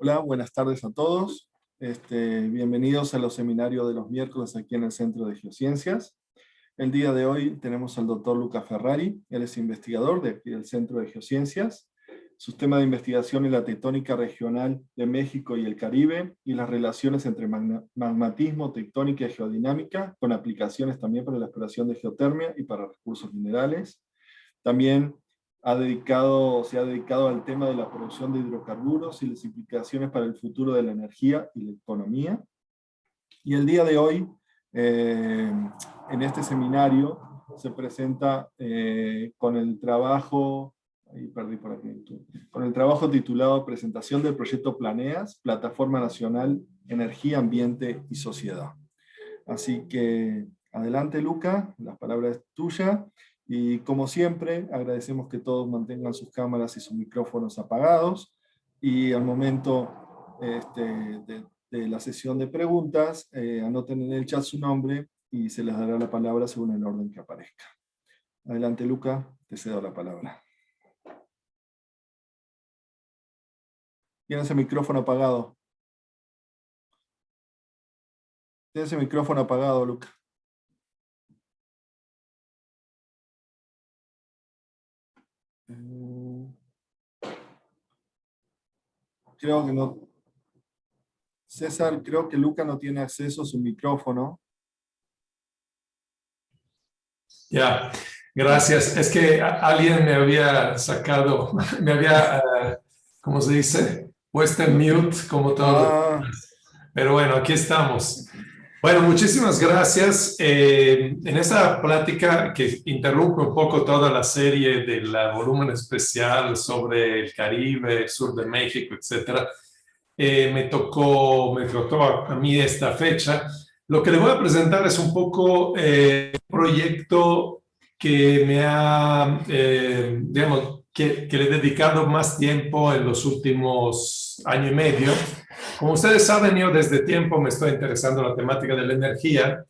Hola, buenas tardes a todos. Bienvenidos a los seminarios de los miércoles aquí en el Centro de Geociencias. El día de hoy tenemos al doctor Luca Ferrari. Él es investigador del Centro de Geociencias. Su tema de investigación es la tectónica regional de México y el Caribe y las relaciones entre magmatismo, tectónica y geodinámica, con aplicaciones también para la exploración de geotermia y para recursos minerales. También se ha dedicado al tema de la producción de hidrocarburos y las implicaciones para el futuro de la energía y la economía. Y el día de hoy, en este seminario, se presenta con el trabajo titulado Presentación del proyecto Planeas, Plataforma Nacional Energía, Ambiente y Sociedad. Así que adelante, Luca, la palabra es tuya. Y como siempre, agradecemos que todos mantengan sus cámaras y sus micrófonos apagados. Y al momento de la sesión de preguntas, anoten en el chat su nombre y se les dará la palabra según el orden que aparezca. Adelante, Luca, te cedo la palabra. ¿Tienes el micrófono apagado? Tienes el micrófono apagado, Luca. Creo que no. César, creo que Luca no tiene acceso a su micrófono. Ya, gracias. Es que alguien me había sacado, me había, ¿cómo se dice? Puesto en mute, como todo. Pero bueno, aquí estamos. Bueno, muchísimas gracias. En esta plática que interrumpe un poco toda la serie del volumen especial sobre el Caribe, sur de México, etcétera, me tocó a mí esta fecha. Lo que le voy a presentar es un poco un proyecto que me ha, digamos, que le he dedicado más tiempo en los últimos año y medio. Como ustedes saben, yo desde tiempo me estoy interesando en la temática de la energía,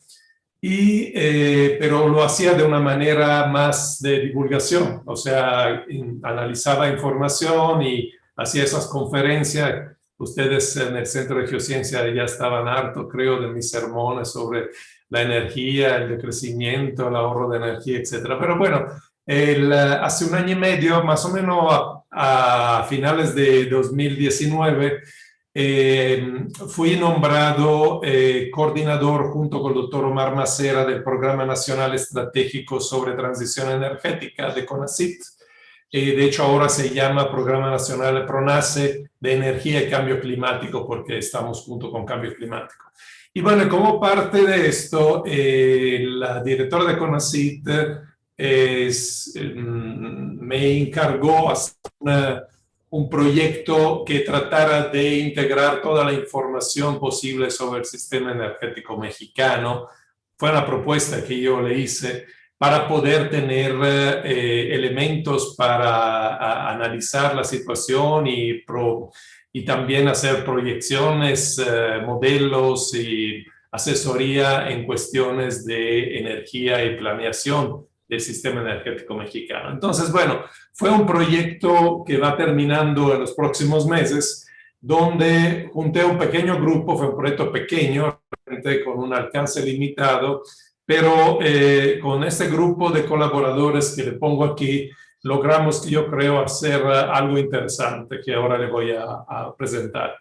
pero lo hacía de una manera más de divulgación, o sea, analizaba información y hacía esas conferencias. Ustedes en el Centro de Geociencia ya estaban harto, creo, de mis sermones sobre la energía, el decrecimiento, el ahorro de energía, etcétera. Pero bueno, hace un año y medio, más o menos a finales de 2019, fui nombrado coordinador junto con el doctor Omar Macera del Programa Nacional Estratégico sobre Transición Energética de CONACYT. De hecho, ahora se llama Programa Nacional PRONACE de Energía y Cambio Climático, porque estamos junto con Cambio Climático. Y bueno, como parte de esto, la directora de CONACYT me encargó hacer un proyecto que tratara de integrar toda la información posible sobre el sistema energético mexicano. Fue una propuesta que yo le hice para poder tener elementos para analizar la situación y también hacer proyecciones, modelos y asesoría en cuestiones de energía y planeación del sistema energético mexicano. Entonces, bueno, fue un proyecto que va terminando en los próximos meses, donde junté un pequeño grupo, fue un proyecto pequeño, con un alcance limitado, pero con este grupo de colaboradores que le pongo aquí, logramos, yo creo, hacer algo interesante que ahora le voy a presentar.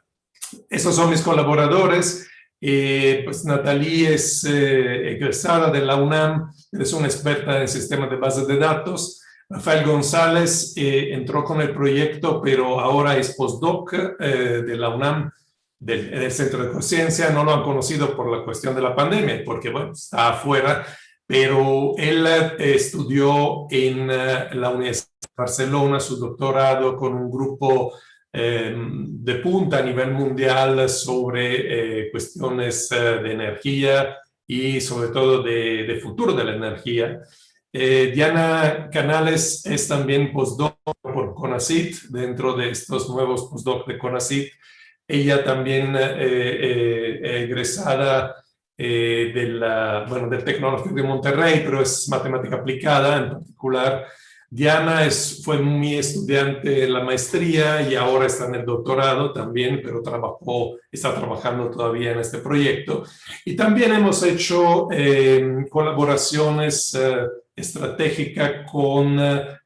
Esos son mis colaboradores. Pues Nathalie es egresada de la UNAM, es una experta en sistemas de bases de datos. Rafael González entró con el proyecto, pero ahora es postdoc de la UNAM, del Centro de Geociencia. No lo han conocido por la cuestión de la pandemia, porque bueno, está afuera, pero él estudió en la Universidad de Barcelona su doctorado con un grupo de punta a nivel mundial sobre cuestiones de energía y sobre todo de futuro de la energía. Diana Canales es también postdoc por CONACYT, dentro de estos nuevos postdoc de CONACYT. Ella también egresada del Tecnológico de Monterrey, pero es matemática aplicada en particular. Diana fue mi estudiante en la maestría y ahora está en el doctorado también, pero está trabajando todavía en este proyecto. Y también hemos hecho colaboraciones estratégicas con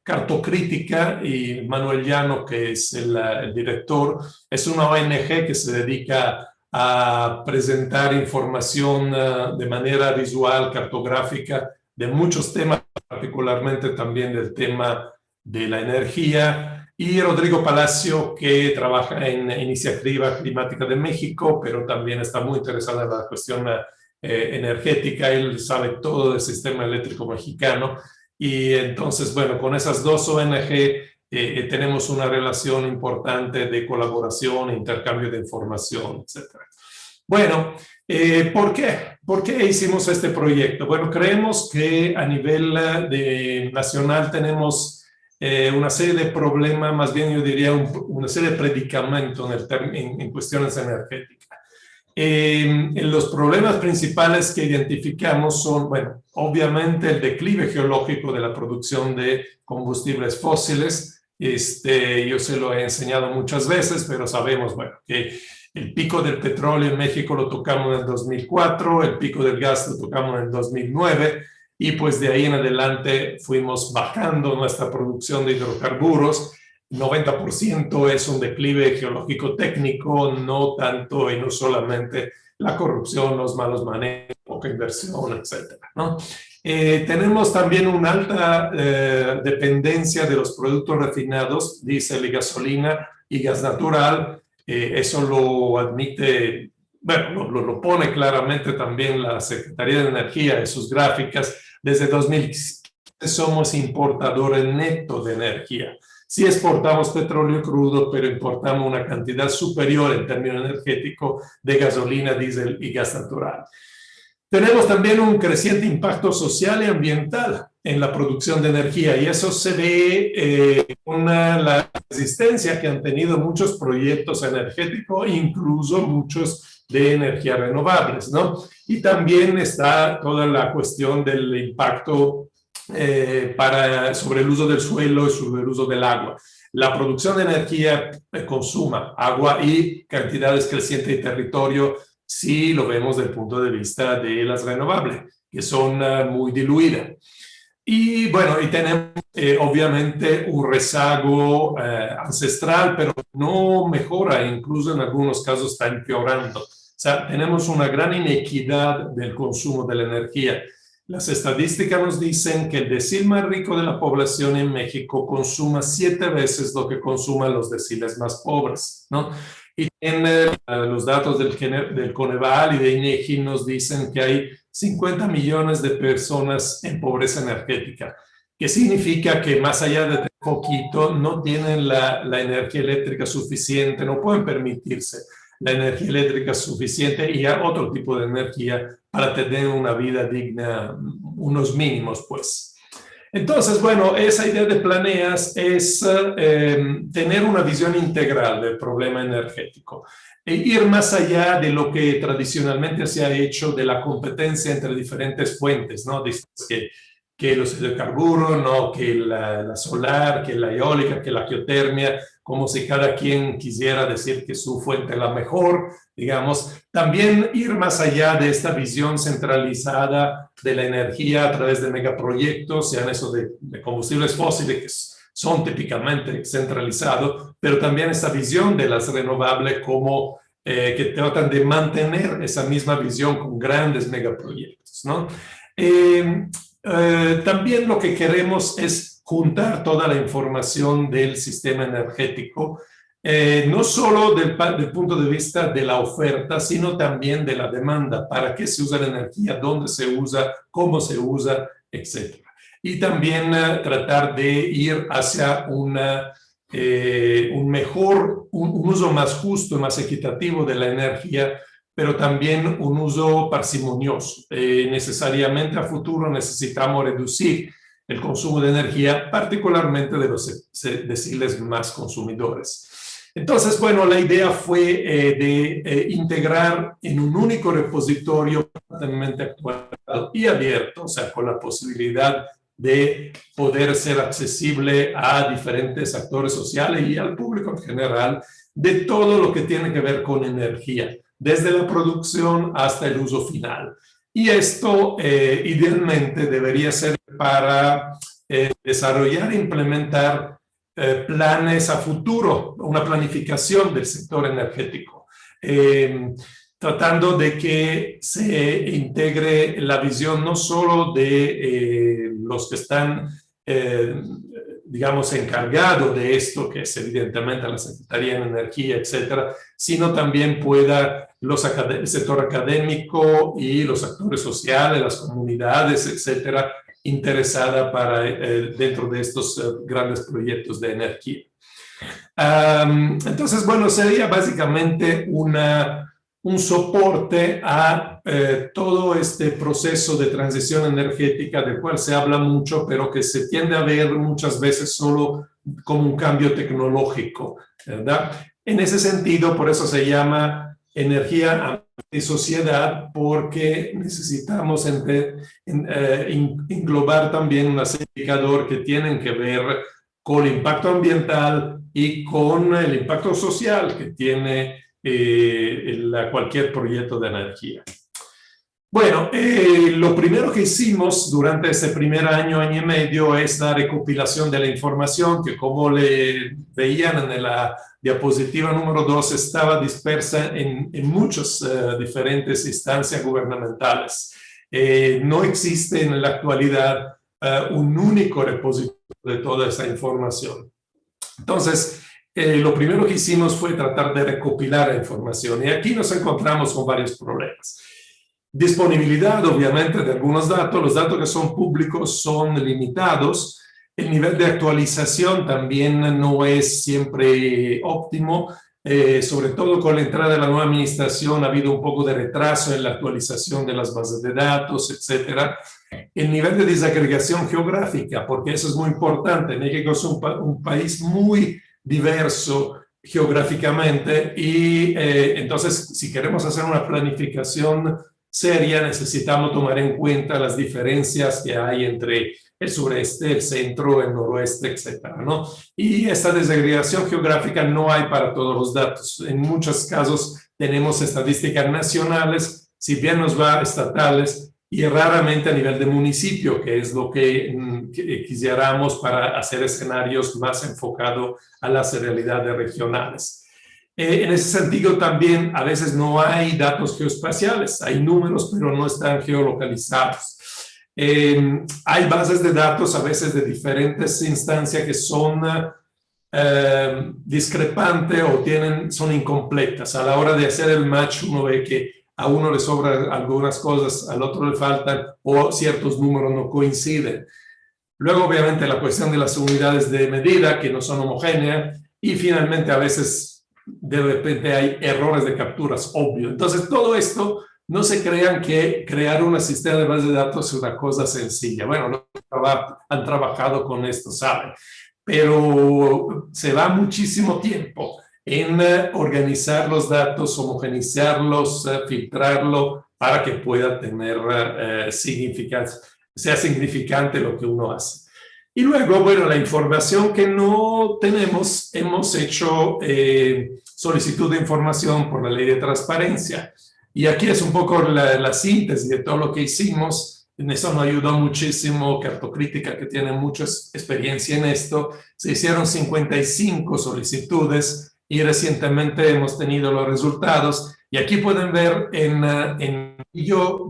Cartocrítica y Manuel Llano, que es el director. Es una ONG que se dedica a presentar información de manera visual, cartográfica, de muchos temas, particularmente también del tema de la energía, y Rodrigo Palacio, que trabaja en Iniciativa Climática de México, pero también está muy interesado en la cuestión energética. Él sabe todo del sistema eléctrico mexicano, y entonces, bueno, con esas dos ONG tenemos una relación importante de colaboración, intercambio de información, etc. Bueno, ¿por qué? ¿Por qué hicimos este proyecto? Bueno, creemos que a nivel nacional tenemos una serie de problemas, más bien yo diría una serie de predicamentos en cuestiones energéticas. Los problemas principales que identificamos son, bueno, obviamente el declive geológico de la producción de combustibles fósiles. Yo se lo he enseñado muchas veces, pero sabemos, bueno, que el pico del petróleo en México lo tocamos en el 2004, el pico del gas lo tocamos en el 2009, y pues de ahí en adelante fuimos bajando nuestra producción de hidrocarburos. 90% es un declive geológico técnico, no tanto y no solamente la corrupción, los malos manejos, poca inversión, etcétera, ¿no? Tenemos también una alta dependencia de los productos refinados, diésel y gasolina y gas natural. Eso lo admite, bueno, lo pone claramente también la Secretaría de Energía en sus gráficas. Desde 2015 somos importadores netos de energía. Sí exportamos petróleo crudo, pero importamos una cantidad superior en términos energéticos de gasolina, diésel y gas natural. Tenemos también un creciente impacto social y ambiental en la producción de energía, y eso se ve con la resistencia que han tenido muchos proyectos energéticos, incluso muchos de energías renovables, ¿no? Y también está toda la cuestión del impacto sobre el uso del suelo y sobre el uso del agua. La producción de energía consuma agua y cantidades crecientes de territorio, si lo vemos desde el punto de vista de las renovables, que son muy diluidas. Y bueno, y tenemos obviamente un rezago ancestral, pero no mejora, incluso en algunos casos está empeorando. O sea, tenemos una gran inequidad del consumo de la energía. Las estadísticas nos dicen que el decil más rico de la población en México consuma 7 veces lo que consuman los deciles más pobres, ¿no? Y los datos del Coneval y de INEGI nos dicen que hay 50 millones de personas en pobreza energética, que significa que más allá de poquito no tienen la energía eléctrica suficiente, no pueden permitirse la energía eléctrica suficiente y otro tipo de energía para tener una vida digna, unos mínimos, pues. Entonces, bueno, esa idea de Planeas es tener una visión integral del problema energético e ir más allá de lo que tradicionalmente se ha hecho de la competencia entre diferentes fuentes, ¿no? Que los hidrocarburos, ¿no? Que la solar, que la eólica, que la geotermia, como si cada quien quisiera decir que su fuente es la mejor, digamos. También ir más allá de esta visión centralizada de la energía a través de megaproyectos, sean esos de combustibles fósiles, que son típicamente centralizados, pero también esta visión de las renovables como que tratan de mantener esa misma visión con grandes megaproyectos, ¿no? También lo que queremos es juntar toda la información del sistema energético, no solo del punto de vista de la oferta, sino también de la demanda, para qué se usa la energía, dónde se usa, cómo se usa, etc. Y también tratar de ir hacia un uso más justo, más equitativo de la energía, pero también un uso parsimonioso. Necesariamente a futuro necesitamos reducir el consumo de energía, particularmente de los deciles más consumidores. Entonces, bueno, la idea fue de integrar en un único repositorio permanentemente actualizado y abierto, o sea, con la posibilidad de poder ser accesible a diferentes actores sociales y al público en general de todo lo que tiene que ver con energía, desde la producción hasta el uso final. Y esto idealmente debería ser para desarrollar e implementar planes a futuro, una planificación del sector energético, tratando de que se integre la visión no solo de los que están, digamos, encargados de esto, que es evidentemente la Secretaría de Energía, etcétera, sino también pueda el sector académico y los actores sociales, las comunidades, etcétera, interesada dentro de estos grandes proyectos de energía. Entonces, bueno, sería básicamente un soporte a todo este proceso de transición energética del cual se habla mucho, pero que se tiende a ver muchas veces solo como un cambio tecnológico, ¿verdad? En ese sentido, por eso se llama energía y sociedad, porque necesitamos englobar también un indicador que tienen que ver con el impacto ambiental y con el impacto social que tiene cualquier proyecto de energía. Bueno, lo primero que hicimos durante ese primer año y medio es la recopilación de la información que, como le veían en la diapositiva número 2, estaba dispersa en muchas diferentes instancias gubernamentales. No existe en la actualidad un único repositorio de toda esa información. Entonces, lo primero que hicimos fue tratar de recopilar la información y aquí nos encontramos con varios problemas. Disponibilidad, obviamente, de algunos datos. Los datos que son públicos son limitados. El nivel de actualización también no es siempre óptimo. Sobre todo con la entrada de la nueva administración ha habido un poco de retraso en la actualización de las bases de datos, etcétera. El nivel de desagregación geográfica, porque eso es muy importante. México es un país muy diverso geográficamente y entonces si queremos hacer una planificación seria necesitamos tomar en cuenta las diferencias que hay entre el sureste, el centro, el noroeste, etcétera, ¿no? Y esta desagregación geográfica no hay para todos los datos. En muchos casos tenemos estadísticas nacionales, si bien nos va estatales, y raramente a nivel de municipio, que es lo que quisiéramos para hacer escenarios más enfocados a las realidades regionales. En ese sentido también a veces no hay datos geoespaciales, hay números pero no están geolocalizados. Hay bases de datos a veces de diferentes instancias que son discrepantes o son incompletas. A la hora de hacer el match uno ve que a uno le sobran algunas cosas, al otro le faltan o ciertos números no coinciden. Luego obviamente la cuestión de las unidades de medida que no son homogéneas y finalmente a veces de repente hay errores de capturas, obvio. Entonces, todo esto, no se crean que crear un sistema de base de datos es una cosa sencilla. Bueno, los que han trabajado con esto saben, pero se va muchísimo tiempo en organizar los datos, homogeneizarlos, filtrarlo para que pueda tener sea significante lo que uno hace. Y luego, bueno, la información que no tenemos, hemos hecho solicitud de información por la ley de transparencia. Y aquí es un poco la síntesis de todo lo que hicimos. En eso nos ayudó muchísimo Cartocrítica, que tiene mucha experiencia en esto. Se hicieron 55 solicitudes y recientemente hemos tenido los resultados. Y aquí pueden ver en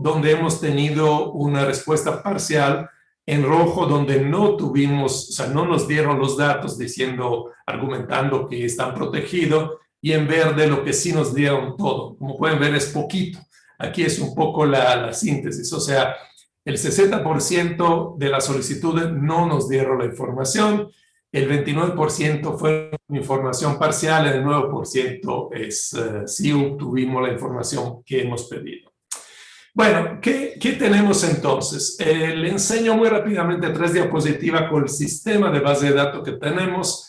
donde hemos tenido una respuesta parcial, en rojo donde no tuvimos, o sea, no nos dieron los datos argumentando que están protegidos, y en verde lo que sí nos dieron todo. Como pueden ver es poquito. Aquí es un poco la síntesis, o sea, el 60% de las solicitudes no nos dieron la información, el 29% fue información parcial, el 9% sí obtuvimos la información que hemos pedido. Bueno, ¿qué tenemos entonces? Le enseño muy rápidamente 3 diapositivas con el sistema de base de datos que tenemos.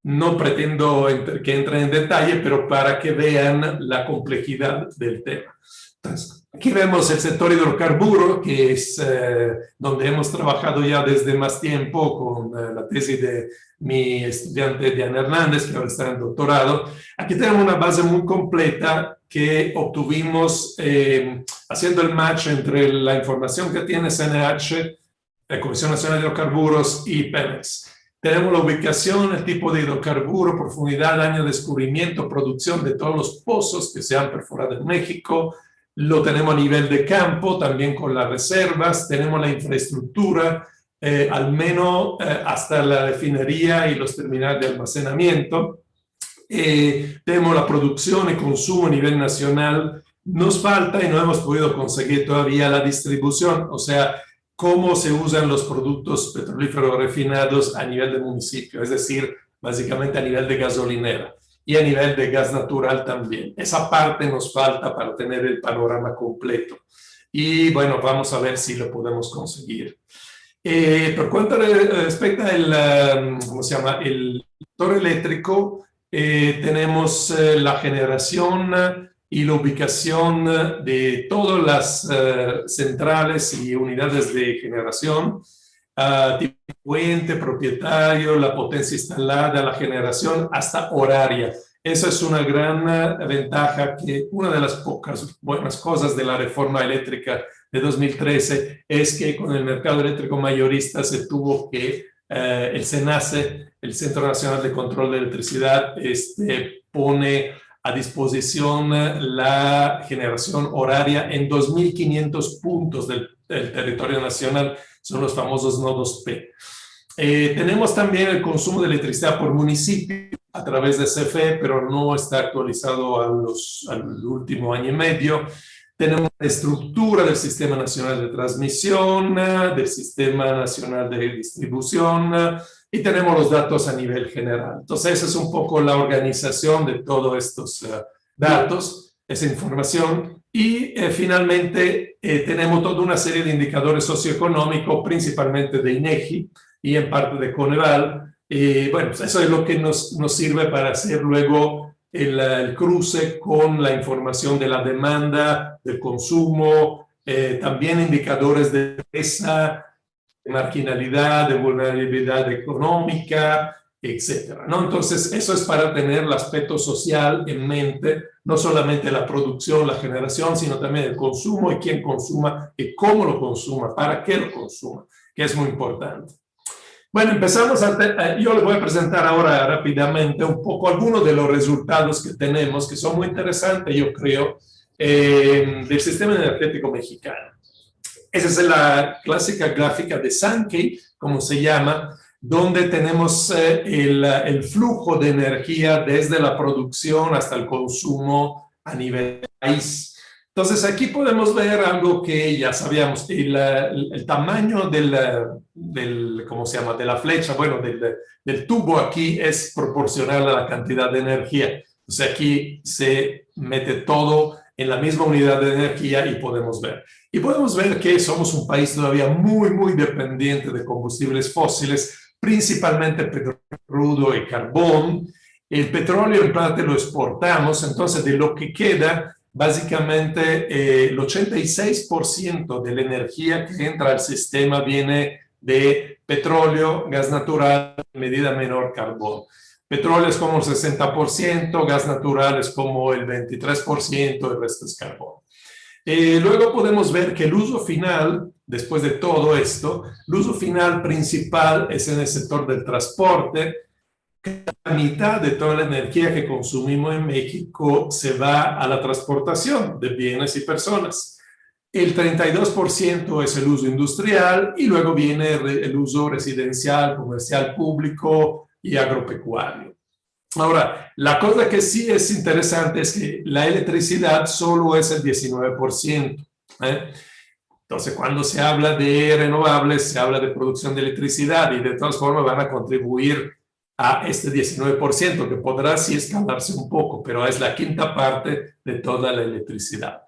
No pretendo que entre en detalle, pero para que vean la complejidad del tema. Aquí vemos el sector hidrocarburo, que es donde hemos trabajado ya desde más tiempo con la tesis de mi estudiante Diana Hernández, que ahora está en doctorado. Aquí tenemos una base muy completa que obtuvimos haciendo el match entre la información que tiene CNH, la Comisión Nacional de Hidrocarburos, y Pemex. Tenemos la ubicación, el tipo de hidrocarburo, profundidad, año de descubrimiento, producción de todos los pozos que se han perforado en México. Lo tenemos a nivel de campo, también con las reservas. Tenemos la infraestructura, al menos hasta la refinería y los terminales de almacenamiento. Tenemos la producción y consumo a nivel nacional. Nos falta y no hemos podido conseguir todavía la distribución, o sea, cómo se usan los productos petrolíferos refinados a nivel de municipio, es decir, básicamente a nivel de gasolinera y a nivel de gas natural también. Esa parte nos falta para tener el panorama completo. Y bueno, vamos a ver si lo podemos conseguir. Por cuanto respecta el sector eléctrico, tenemos la generación y la ubicación de todas las centrales y unidades de generación, tipo fuente, propietario, la potencia instalada, la generación, hasta horaria. Esa es una gran ventaja, que una de las pocas buenas cosas de la reforma eléctrica de 2013 es que con el mercado eléctrico mayorista se tuvo que el CENACE, el Centro Nacional de Control de Electricidad, pone a disposición la generación horaria en 2.500 puntos del territorio nacional, son los famosos nodos P. Tenemos también el consumo de electricidad por municipio a través de CFE, pero no está actualizado al último año y medio. Tenemos la estructura del Sistema Nacional de Transmisión, del Sistema Nacional de Distribución, y tenemos los datos a nivel general. Entonces, esa es un poco la organización de todos estos datos, esa información. Y finalmente, tenemos toda una serie de indicadores socioeconómicos, principalmente de INEGI y en parte de Coneval. Bueno, eso es lo que nos sirve para hacer luego el cruce con la información de la demanda, del consumo, también indicadores de pobreza, de marginalidad, de vulnerabilidad económica, etcétera, ¿no? Entonces, eso es para tener el aspecto social en mente, no solamente la producción, la generación, sino también el consumo y quién consuma y cómo lo consuma, para qué lo consuma, que es muy importante. Bueno, empezamos yo les voy a presentar ahora rápidamente un poco algunos de los resultados que tenemos, que son muy interesantes, yo creo, del sistema energético mexicano. Esa es la clásica gráfica de Sankey, como se llama, donde tenemos el flujo de energía desde la producción hasta el consumo a nivel país. Entonces, aquí podemos ver algo que ya sabíamos, el tamaño ¿cómo se llama?, de la flecha, bueno, del tubo aquí es proporcional a la cantidad de energía. O sea, aquí se mete todo en la misma unidad de energía y podemos ver. Y podemos ver que somos un país todavía muy, muy dependiente de combustibles fósiles, principalmente petróleo crudo y carbón. El petróleo en parte lo exportamos, entonces de lo que queda, básicamente el 86% de la energía que entra al sistema viene de petróleo, gas natural, en medida menor carbón. Petróleo es como el 60%, gas natural es como el 23%, el resto es carbón. Luego podemos ver que el uso final, después de todo esto, el uso final principal es en el sector del transporte. La mitad de toda la energía que consumimos en México se va a la transportación de bienes y personas. El 32% es el uso industrial y luego viene el uso residencial, comercial, público y agropecuario. Ahora, la cosa que sí es interesante es que la electricidad solo es el 19%. Entonces, cuando se habla de renovables, se habla de producción de electricidad y de todas formas van a contribuir a este 19%, que podrá sí escalarse un poco, pero es la quinta parte de toda la electricidad.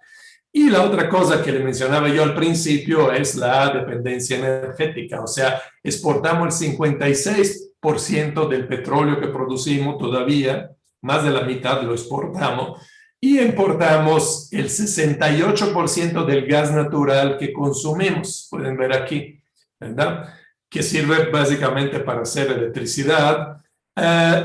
Y la otra cosa que le mencionaba yo al principio es la dependencia energética, o sea, exportamos el 56% del petróleo que producimos todavía, más de la mitad lo exportamos, y importamos el 68% del gas natural que consumimos. Pueden ver aquí, ¿verdad? Que sirve básicamente para hacer electricidad.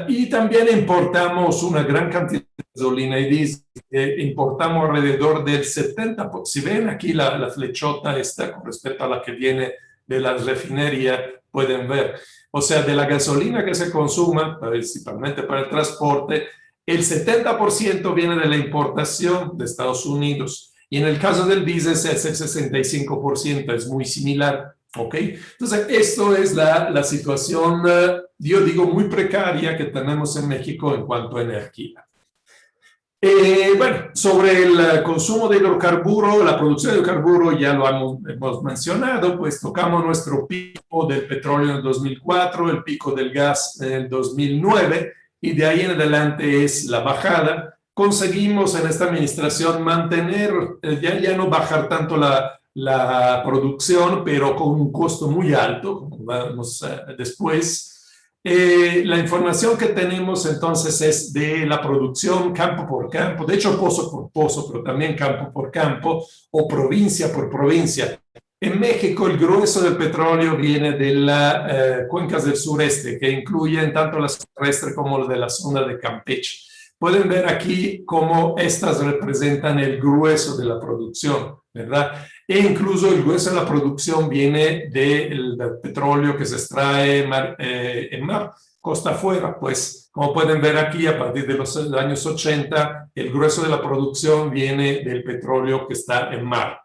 Y también importamos una gran cantidad de gasolina y diésel. Importamos alrededor del 70%. Si ven aquí la flechota esta con respecto a la que viene de la refinería, pueden ver. O sea, de la gasolina que se consuma, principalmente para el transporte, el 70% viene de la importación de Estados Unidos. Y en el caso del diésel es el 65%, es muy similar. ¿Ok? Entonces, esto es la situación, yo digo, muy precaria que tenemos en México en cuanto a energía. Bueno, sobre el consumo de hidrocarburos, la producción de hidrocarburos ya lo hemos mencionado, pues tocamos nuestro pico del petróleo en el 2004, el pico del gas en el 2009, y de ahí en adelante es la bajada. Conseguimos en esta administración mantener, ya no bajar tanto la producción, pero con un costo muy alto, como vamos después. La información que tenemos entonces es de la producción campo por campo, de hecho pozo por pozo, pero también campo por campo o provincia por provincia. En México el grueso del petróleo viene de las cuencas del sureste, que incluyen tanto la terrestre como de la zona de Campeche. Pueden ver aquí cómo estas representan el grueso de la producción, ¿verdad? E incluso el grueso de la producción viene del petróleo que se extrae en mar, costa afuera. Pues, como pueden ver aquí, a partir de los años 80, el grueso de la producción viene del petróleo que está en mar.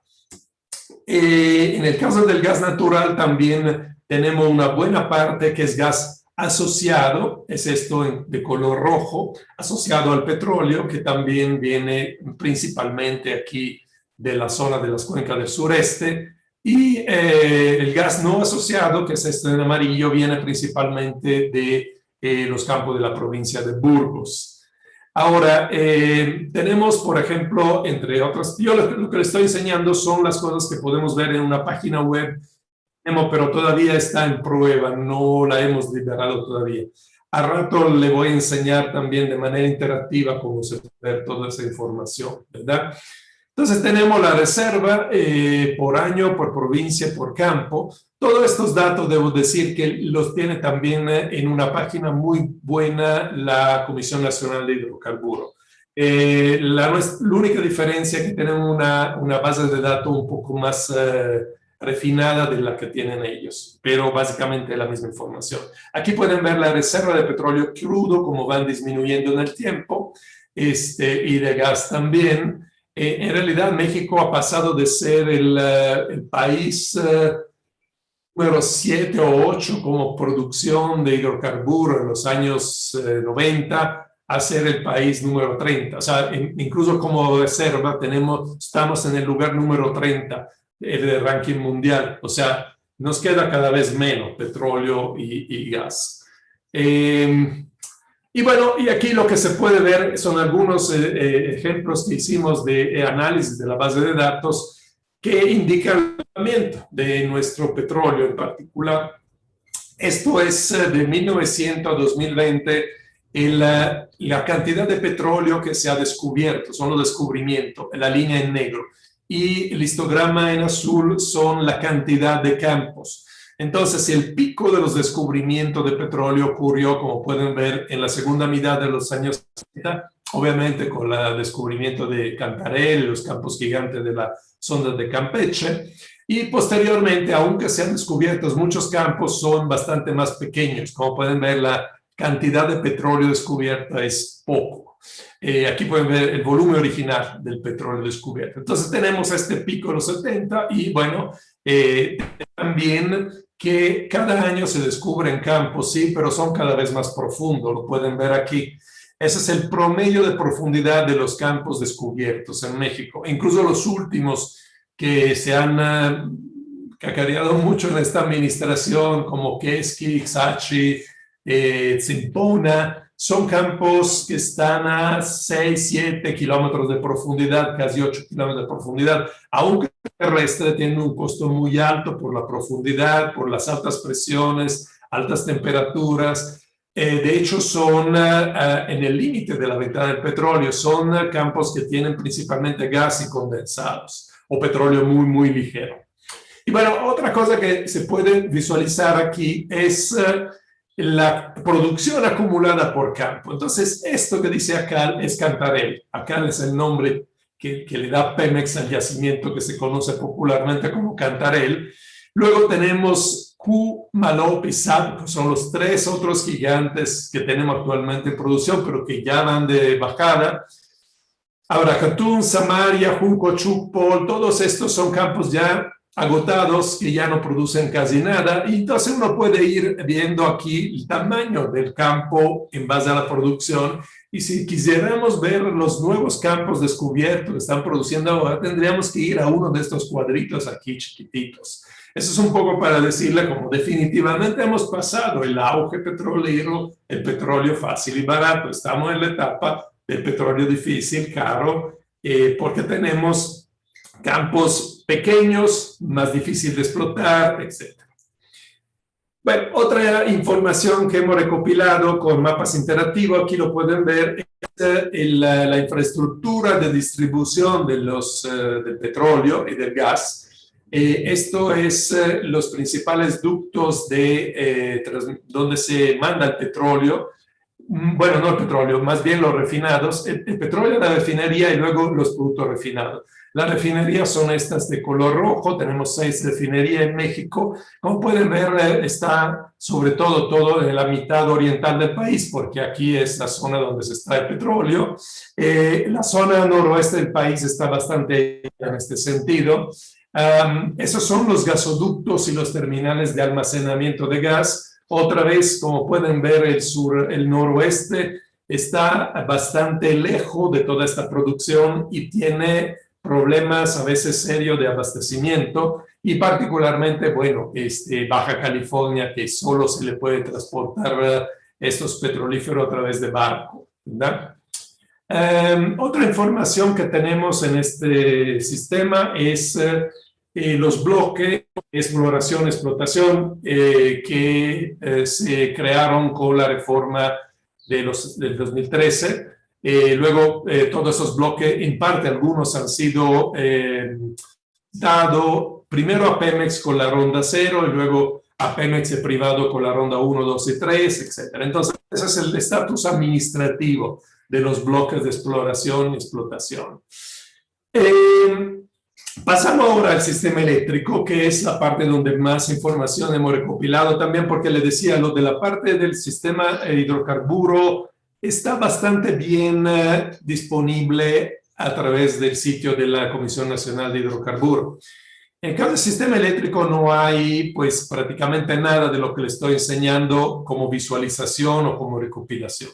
En el caso del gas natural también tenemos una buena parte que es gas asociado, es esto de color rojo, asociado al petróleo, que también viene principalmente aquí de la zona de las cuencas del sureste, y el gas no asociado, que es este en amarillo, viene principalmente de los campos de la provincia de Burgos. Ahora, tenemos, por ejemplo, entre otras, yo lo que les estoy enseñando son las cosas que podemos ver en una página web, pero todavía está en prueba, no la hemos liberado todavía. A rato le voy a enseñar también de manera interactiva cómo se puede ver toda esa información, ¿verdad? Entonces tenemos la reserva por año, por provincia, por campo. Todos estos datos, debo decir que los tiene también en una página muy buena la Comisión Nacional de Hidrocarburos. La única diferencia es que tenemos una base de datos un poco más refinada de la que tienen ellos, pero básicamente es la misma información. Aquí pueden ver la reserva de petróleo crudo, como van disminuyendo en el tiempo, y de gas también. En realidad, México ha pasado de ser el país número 7 o 8 como producción de hidrocarburos en los años 90 a ser el país número 30. O sea, incluso como reserva estamos en el lugar número 30 del ranking mundial. O sea, nos queda cada vez menos petróleo y gas. Y bueno, y aquí lo que se puede ver son algunos ejemplos que hicimos de análisis de la base de datos que indican el tratamiento de nuestro petróleo en particular. Esto es de 1900 a 2020, la cantidad de petróleo que se ha descubierto, son los descubrimientos, la línea en negro. Y el histograma en azul son la cantidad de campos. Entonces, el pico de los descubrimientos de petróleo ocurrió, como pueden ver, en la segunda mitad de los años 70, obviamente con el descubrimiento de Cantarell, los campos gigantes de la sonda de Campeche, y posteriormente, aunque se han descubierto muchos campos, son bastante más pequeños. Como pueden ver, la cantidad de petróleo descubierta es poco. Aquí pueden ver el volumen original del petróleo descubierto. Entonces tenemos este pico de los 70 y bueno, también que cada año se descubren campos, sí, pero son cada vez más profundos, lo pueden ver aquí. Ese es el promedio de profundidad de los campos descubiertos en México. Incluso los últimos que se han cacareado mucho en esta administración, como Quesqui, Ixachi, Tzintuna, son campos que están a 6, 7 kilómetros de profundidad, casi 8 kilómetros de profundidad, aunque el terrestre tiene un costo muy alto por la profundidad, por las altas presiones, altas temperaturas. De hecho, son en el límite de la ventana del petróleo, son campos que tienen principalmente gas y condensados, o petróleo muy, muy ligero. Y bueno, otra cosa que se puede visualizar aquí es la producción acumulada por campo. Entonces, esto que dice acá es Cantarell. Acá es el nombre que le da Pemex al yacimiento que se conoce popularmente como Cantarell. Luego tenemos Cumalop y Sab, que son los tres otros gigantes que tenemos actualmente en producción, pero que ya van de bajada. Abracatún, Samaria, Junco, Chupol, todos estos son campos ya agotados que ya no producen casi nada, y entonces uno puede ir viendo aquí el tamaño del campo en base a la producción, y si quisiéramos ver los nuevos campos descubiertos que están produciendo ahora, tendríamos que ir a uno de estos cuadritos aquí chiquititos. Eso es un poco para decirle como definitivamente hemos pasado el auge petrolero, el petróleo fácil y barato, estamos en la etapa del petróleo difícil, caro, porque tenemos campos pequeños, más difícil de explotar, etc. Bueno, otra información que hemos recopilado con mapas interactivos, aquí lo pueden ver, es la infraestructura de distribución de del petróleo y del gas. Esto es los principales ductos donde se manda el petróleo. Bueno, no el petróleo, más bien los refinados. El petróleo, la refinería y luego los productos refinados. Las refinerías son estas de color rojo, tenemos 6 refinerías en México. Como pueden ver, está sobre todo en la mitad oriental del país, porque aquí es la zona donde se extrae petróleo. La zona noroeste del país está bastante en este sentido. Esos son los gasoductos y los terminales de almacenamiento de gas. Otra vez, como pueden ver, el noroeste está bastante lejos de toda esta producción y tiene problemas a veces serios de abastecimiento, y particularmente, bueno, Baja California, que solo se le puede transportar estos petrolíferos a través de barco, ¿verdad? Otra información que tenemos en este sistema es los bloques, exploración, explotación, que se crearon con la reforma del 2013. Luego, todos esos bloques, en parte algunos han sido dados primero a Pemex con la ronda 0 y luego a Pemex privado con la ronda 1, 2 y 3, etc. Entonces, ese es el estatus administrativo de los bloques de exploración y explotación. Pasamos ahora al sistema eléctrico, que es la parte donde más información hemos recopilado también, porque le decía, lo de la parte del sistema hidrocarburo está bastante bien disponible a través del sitio de la Comisión Nacional de Hidrocarburos. En caso del sistema eléctrico no hay pues prácticamente nada de lo que le estoy enseñando como visualización o como recopilación.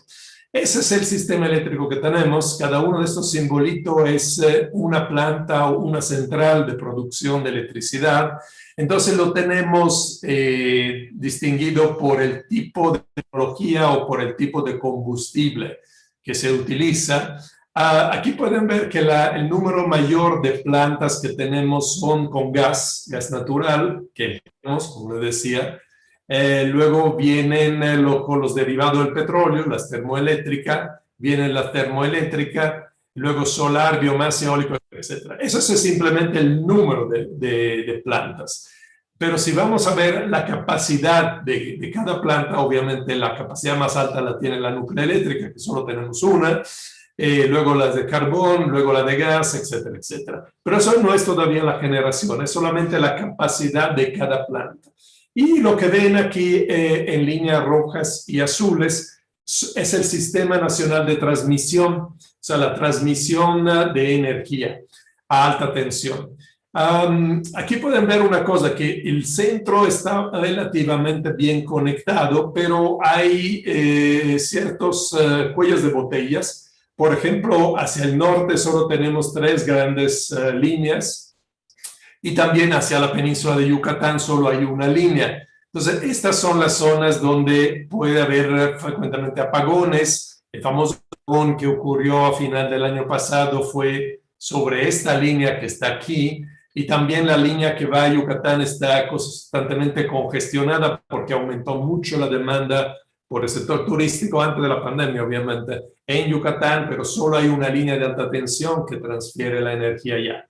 Ese es el sistema eléctrico que tenemos. Cada uno de estos simbolitos es una planta o una central de producción de electricidad. Entonces lo tenemos distinguido por el tipo de tecnología o por el tipo de combustible que se utiliza. Aquí pueden ver que el número mayor de plantas que tenemos son con gas natural, que tenemos, como les decía. Luego vienen los derivados del petróleo, las termoeléctricas, vienen las termoeléctricas, luego solar, biomasa, eólico, etc. Eso es simplemente el número de plantas. Pero si vamos a ver la capacidad de cada planta, obviamente la capacidad más alta la tiene la nuclear eléctrica, que solo tenemos una, luego las de carbón, luego la de gas, etcétera, etcétera. Pero eso no es todavía la generación, es solamente la capacidad de cada planta. Y lo que ven aquí en líneas rojas y azules es el Sistema Nacional de Transmisión, o sea, la transmisión de energía a alta tensión. Aquí pueden ver una cosa, que el centro está relativamente bien conectado, pero hay ciertos cuellos de botellas. Por ejemplo, hacia el norte solo tenemos 3 grandes líneas, y también hacia la península de Yucatán solo hay una línea. Entonces, estas son las zonas donde puede haber frecuentemente apagones. El famoso apagón que ocurrió a final del año pasado fue sobre esta línea que está aquí, y también la línea que va a Yucatán está constantemente congestionada porque aumentó mucho la demanda por el sector turístico antes de la pandemia, obviamente, en Yucatán, pero solo hay una línea de alta tensión que transfiere la energía allá.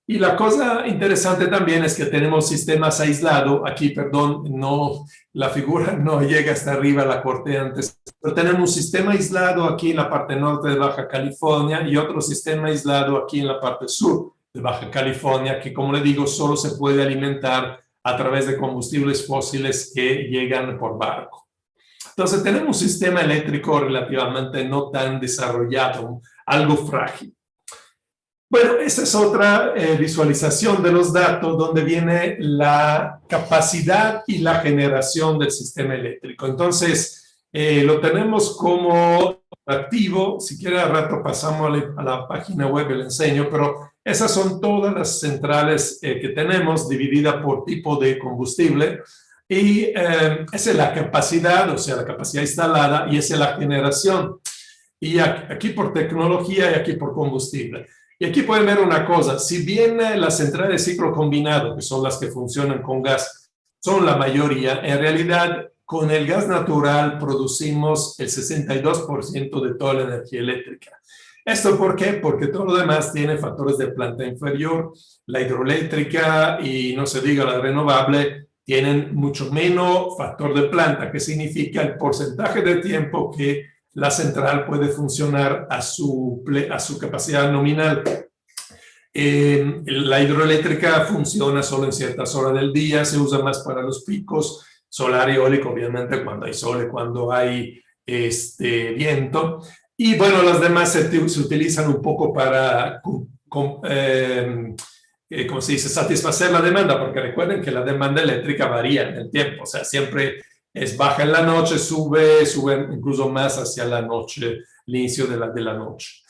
Y la cosa interesante también es que tenemos sistemas aislados. Aquí, perdón, no, la figura no llega hasta arriba, la corté antes, pero tenemos un sistema aislado aquí en la parte norte de Baja California y otro sistema aislado aquí en la parte sur de Baja California, que, como le digo, solo se puede alimentar a través de combustibles fósiles que llegan por barco. Entonces, tenemos un sistema eléctrico relativamente no tan desarrollado, algo frágil. Bueno, esa es otra visualización de los datos donde viene la capacidad y la generación del sistema eléctrico. Entonces, lo tenemos como activo. Si quiere, al rato pasamos a la página web y le enseño, pero esas son todas las centrales que tenemos, dividida por tipo de combustible. Y esa es la capacidad, o sea, la capacidad instalada, y esa es la generación. Y aquí por tecnología y aquí por combustible. Y aquí pueden ver una cosa, si bien las centrales de ciclo combinado, que son las que funcionan con gas, son la mayoría, en realidad con el gas natural producimos el 62% de toda la energía eléctrica. ¿Esto por qué? Porque todo lo demás tiene factores de planta inferior, la hidroeléctrica y no se diga la renovable, tienen mucho menos factor de planta, que significa el porcentaje de tiempo que la central puede funcionar a su capacidad nominal. La hidroeléctrica funciona solo en ciertas horas del día, se usa más para los picos, solar y eólico, obviamente, cuando hay sol y cuando hay viento. Y bueno, las demás se utilizan un poco para, ¿cómo se dice?, satisfacer la demanda, porque recuerden que la demanda eléctrica varía en el tiempo, o sea, siempre es baja en la noche, sube incluso más hacia la noche, el inicio de la noche.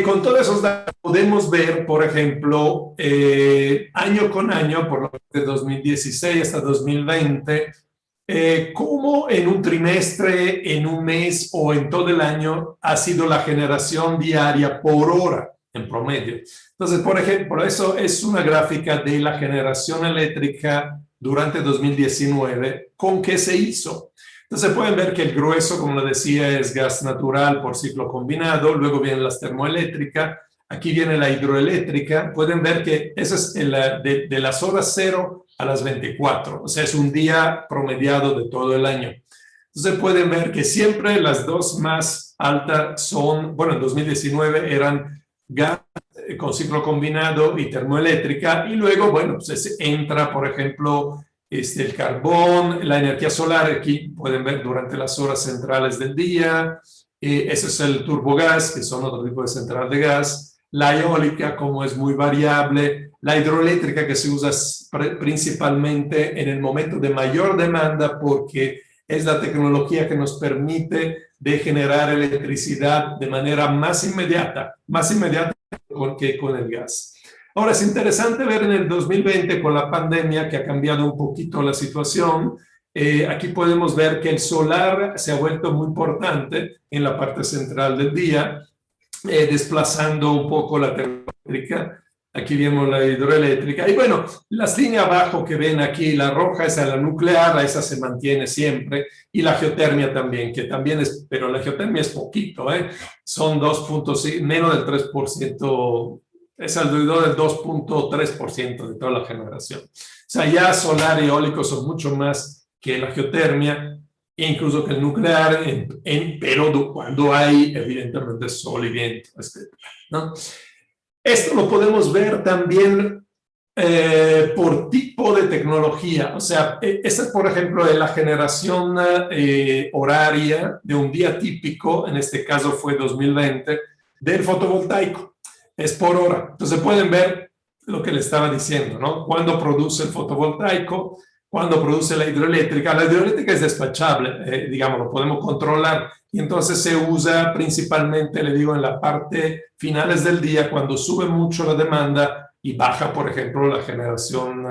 Con todos esos datos podemos ver, por ejemplo, año con año, por lo de 2016 hasta 2020, cómo en un trimestre, en un mes o en todo el año ha sido la generación diaria por hora en promedio. Entonces, por ejemplo, eso es una gráfica de la generación eléctrica durante 2019, ¿con qué se hizo? Entonces pueden ver que el grueso, como le decía, es gas natural por ciclo combinado, luego vienen las termoeléctricas, aquí viene la hidroeléctrica, pueden ver que eso es de las horas 0 a las 24, o sea, es un día promediado de todo el año. Entonces pueden ver que siempre las dos más altas son, bueno, en 2019 eran gas con ciclo combinado y termoeléctrica, y luego, bueno, pues entra, por ejemplo, el carbón, la energía solar, aquí pueden ver durante las horas centrales del día, ese es el turbogás, que son otro tipo de central de gas, la eólica, como es muy variable, la hidroeléctrica, que se usa principalmente en el momento de mayor demanda, porque es la tecnología que nos permite de generar electricidad de manera más inmediata que con el gas. Ahora, es interesante ver en el 2020, con la pandemia, que ha cambiado un poquito la situación. Aquí podemos ver que el solar se ha vuelto muy importante en la parte central del día, desplazando un poco la termoeléctrica. Aquí vemos la hidroeléctrica. Y bueno, las líneas abajo que ven aquí, la roja es la nuclear, esa se mantiene siempre. Y la geotermia también, que también es, pero la geotermia es poquito, son 2.6, menos del 3%, es alrededor del 2.3% de toda la generación. O sea, ya solar y eólico son mucho más que la geotermia, e incluso que el nuclear, pero cuando hay, evidentemente, sol y viento, etc., ¿no? Esto lo podemos ver también por tipo de tecnología. O sea, esta es, por ejemplo, de la generación horaria de un día típico, en este caso fue 2020, del fotovoltaico. Es por hora. Entonces pueden ver lo que le estaba diciendo, ¿no? Cuando produce el fotovoltaico, cuando produce la hidroeléctrica. La hidroeléctrica es despachable, digamos, lo podemos controlar. Y entonces se usa principalmente, le digo, en la parte finales del día, cuando sube mucho la demanda y baja, por ejemplo, la generación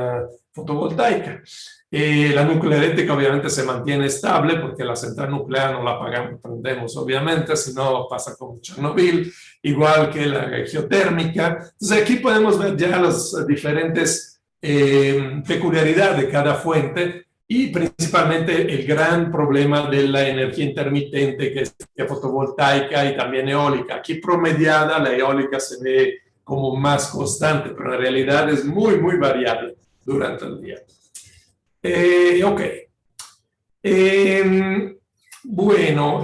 fotovoltaica. La nuclearética obviamente se mantiene estable porque la central nuclear no la prendemos, obviamente, si no pasa como Chernobyl, igual que la geotérmica. Entonces aquí podemos ver ya las diferentes peculiaridades de cada fuente. y principalmente el gran problema de la energía intermitente, que es la fotovoltaica y también eólica. Aquí promediada, la eólica se ve como más constante, pero en realidad es muy, muy variable durante el día. Ok. Bueno,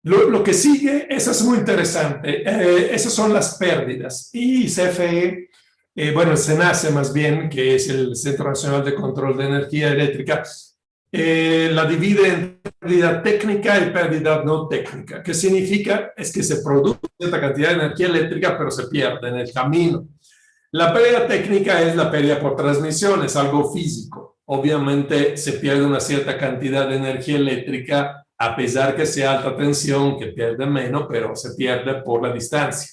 lo que sigue, eso es muy interesante. Esas son las pérdidas. Y CFE, bueno, el CENACE más bien, que es el Centro Nacional de Control de Energía Eléctrica, la divide en pérdida técnica y pérdida no técnica. ¿Qué significa? Es que se produce cierta cantidad de energía eléctrica, pero se pierde en el camino. La pérdida técnica es la pérdida por transmisión, es algo físico. Obviamente se pierde una cierta cantidad de energía eléctrica, a pesar que sea alta tensión, que pierde menos, pero se pierde por la distancia.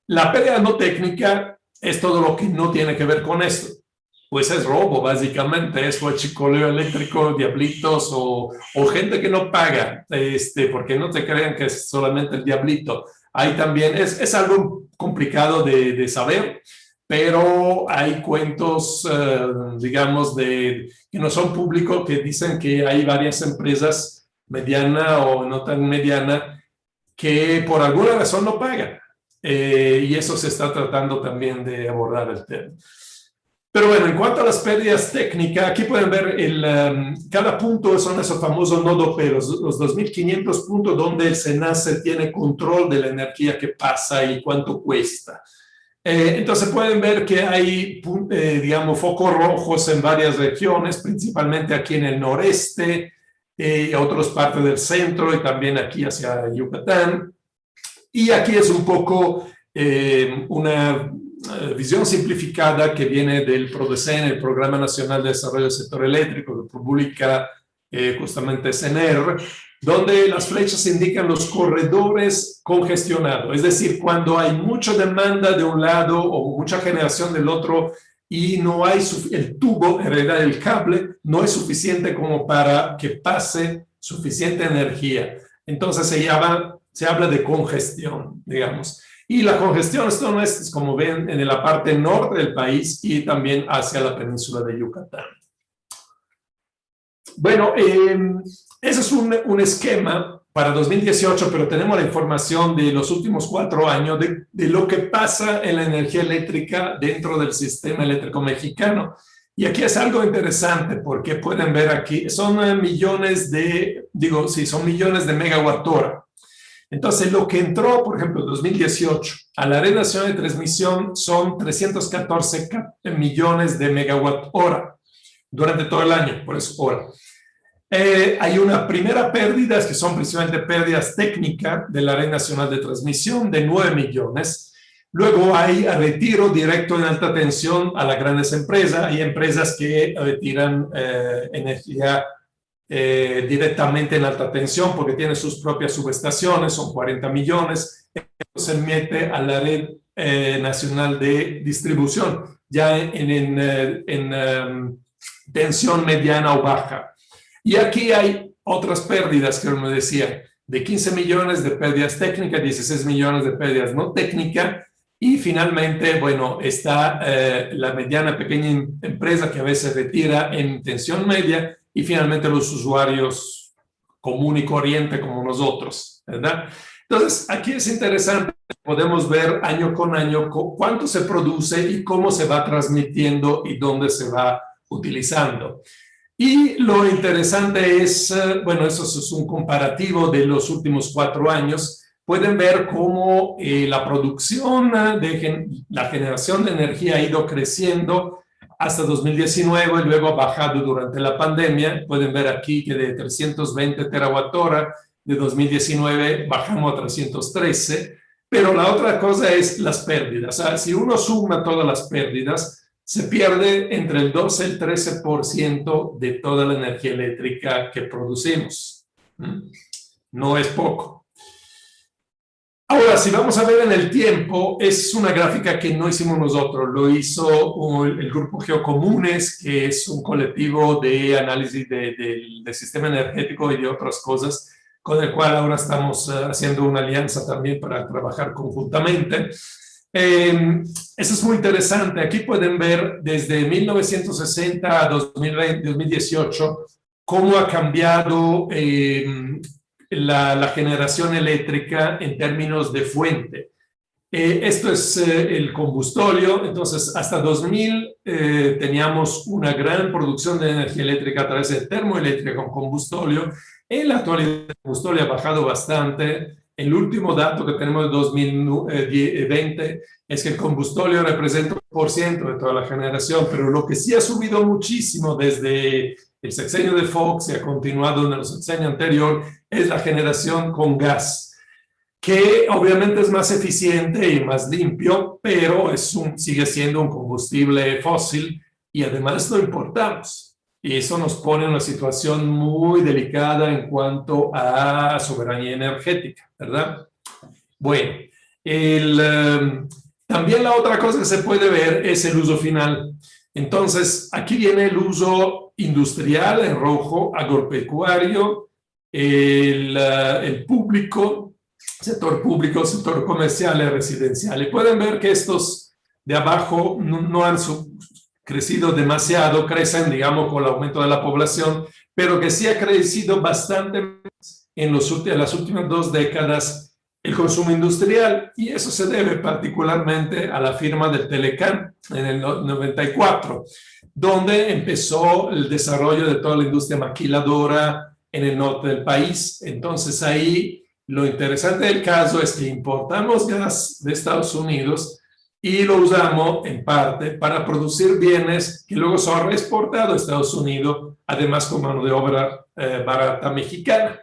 La pérdida no técnica es todo lo que no tiene que ver con esto. Pues es robo, básicamente, es huachicoleo eléctrico, diablitos o gente que no paga, porque no te crean que es solamente el diablito. Hay también, es algo complicado de saber, pero hay cuentos, digamos, que no son públicos, que dicen que hay varias empresas mediana o no tan mediana que por alguna razón no pagan. Y eso se está tratando también de abordar el tema. Pero bueno, en cuanto a las pérdidas técnicas, aquí pueden ver cada punto son esos famosos nodoperos, los 2.500 puntos donde el SENACE tiene control de la energía que pasa y cuánto cuesta. Entonces pueden ver que hay, digamos, focos rojos en varias regiones, principalmente aquí en el noreste, otras partes del centro y también aquí hacia Yucatán. Y aquí es un poco una visión simplificada que viene del PRODECEN, el Programa Nacional de Desarrollo del Sector Eléctrico, que publica justamente CENER, donde las flechas indican los corredores congestionados, es decir, cuando hay mucha demanda de un lado o mucha generación del otro y no hay el tubo, en realidad el cable, no es suficiente como para que pase suficiente energía. Entonces se habla de congestión, digamos. Y la congestión, esto no es, como ven, en la parte norte del país y también hacia la península de Yucatán. Bueno, ese es un esquema para 2018, pero tenemos la información de los últimos 4 años de lo que pasa en la energía eléctrica dentro del sistema eléctrico mexicano. Y aquí es algo interesante porque pueden ver aquí, son millones de megawatt hora. Entonces, lo que entró, por ejemplo, en 2018 a la Red Nacional de Transmisión son 314 millones de megawatt hora durante todo el año, por eso hora. Hay una primera pérdida, que son principalmente pérdidas técnicas de la Red Nacional de Transmisión de 9 millones. Luego hay retiro directo en alta tensión a las grandes empresas. Hay empresas que retiran energía directamente en alta tensión porque tienen sus propias subestaciones, son 40 millones. Se mete a la Red Nacional de Distribución, ya en tensión mediana o baja. Y aquí hay otras pérdidas que me decía, de 15 millones de pérdidas técnicas, 16 millones de pérdidas no técnicas, y finalmente, bueno, está la mediana, pequeña empresa que a veces retira en tensión media, y finalmente los usuarios común y corriente como nosotros, ¿verdad? Entonces, aquí es interesante, podemos ver año con año cuánto se produce y cómo se va transmitiendo y dónde se va utilizando. Y lo interesante es, bueno, eso es un comparativo de los últimos 4 años. Pueden ver cómo la producción la generación de energía ha ido creciendo hasta 2019 y luego ha bajado durante la pandemia. Pueden ver aquí que de 320 terawatt hora de 2019 bajamos a 313. Pero la otra cosa es las pérdidas. O sea, si uno suma todas las pérdidas, se pierde entre el 12 y el 13% de toda la energía eléctrica que producimos. No es poco. Ahora, si vamos a ver en el tiempo, es una gráfica que no hicimos nosotros, lo hizo el Grupo Geocomunes, que es un colectivo de análisis del sistema energético y de otras cosas, con el cual ahora estamos haciendo una alianza también para trabajar conjuntamente. Eso es muy interesante. Aquí pueden ver desde 1960 a 2020, 2018 cómo ha cambiado la generación eléctrica en términos de fuente. Esto es el combustóleo. Entonces, hasta 2000 teníamos una gran producción de energía eléctrica a través de termoeléctrica con combustóleo. En la actualidad, el combustóleo ha bajado bastante. El último dato que tenemos de 2020 es que el combustóleo representa 1% de toda la generación, pero lo que sí ha subido muchísimo desde el sexenio de Fox y ha continuado en el sexenio anterior es la generación con gas, que obviamente es más eficiente y más limpio, pero sigue siendo un combustible fósil y además lo importamos. Y eso nos pone en una situación muy delicada en cuanto a soberanía energética, ¿verdad? Bueno, también la otra cosa que se puede ver es el uso final. Entonces, aquí viene el uso industrial en rojo, agropecuario, el público, sector público, sector comercial y residencial. Y pueden ver que estos de abajo no han crecido demasiado, crecen, digamos, con el aumento de la población, pero que sí ha crecido bastante en las últimas 2 décadas el consumo industrial, y eso se debe particularmente a la firma del Telecán en el 94, donde empezó el desarrollo de toda la industria maquiladora en el norte del país. Entonces ahí lo interesante del caso es que importamos gas de Estados Unidos y lo usamos en parte para producir bienes que luego son reexportados a Estados Unidos, además con mano de obra barata mexicana.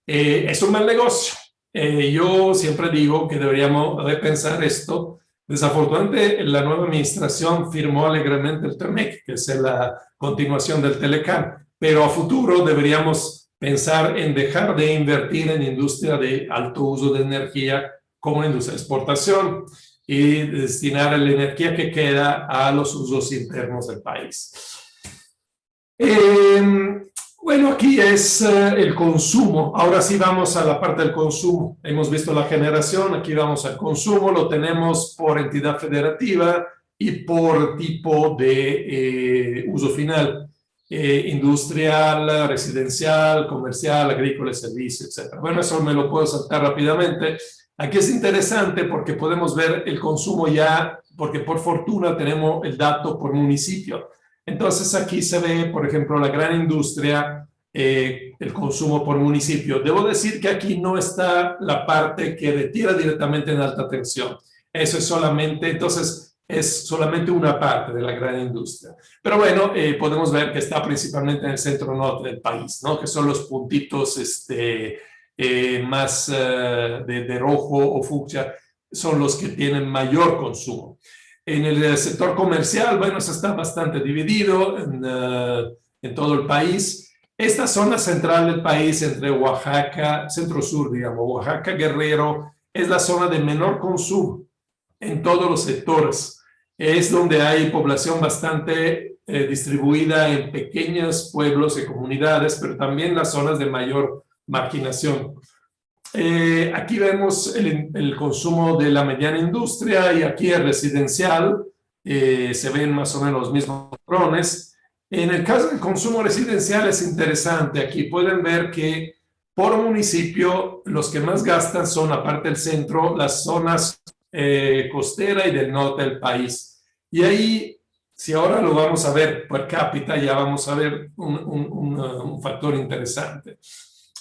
Es un mal negocio. Yo siempre digo que deberíamos repensar esto. Desafortunadamente, la nueva administración firmó alegremente el TEMEC, que es la continuación del Telecán, pero a futuro deberíamos pensar en dejar de invertir en industria de alto uso de energía como industria de exportación y destinar la energía que queda a los usos internos del país. Bueno, aquí es el consumo. Ahora sí vamos a la parte del consumo. Hemos visto la generación, aquí vamos al consumo. Lo tenemos por entidad federativa y por tipo de uso final. Industrial, residencial, comercial, agrícola, servicio, etc. Bueno, eso me lo puedo saltar rápidamente. Aquí es interesante porque podemos ver el consumo ya, porque por fortuna tenemos el dato por municipio. Entonces aquí se ve, por ejemplo, la gran industria, el consumo por municipio. Debo decir que aquí no está la parte que retira directamente en alta tensión. Eso es solamente, entonces es solamente una parte de la gran industria. Pero bueno, podemos ver que está principalmente en el centro norte del país, ¿no? Que son los puntitos más de rojo o fucsia, son los que tienen mayor consumo. En el sector comercial, bueno, eso está bastante dividido en todo el país. Esta zona central del país, entre Oaxaca, centro-sur, digamos, Oaxaca, Guerrero, es la zona de menor consumo en todos los sectores. Es donde hay población bastante distribuida en pequeños pueblos y comunidades, pero también las zonas de mayor marginación. Aquí vemos el consumo de la mediana industria y aquí el residencial. Se ven más o menos los mismos patrones. En el caso del consumo residencial es interesante. Aquí pueden ver que por municipio los que más gastan son, aparte del centro, las zonas costera y del norte del país. Y ahí, si ahora lo vamos a ver per cápita, ya vamos a ver un factor interesante.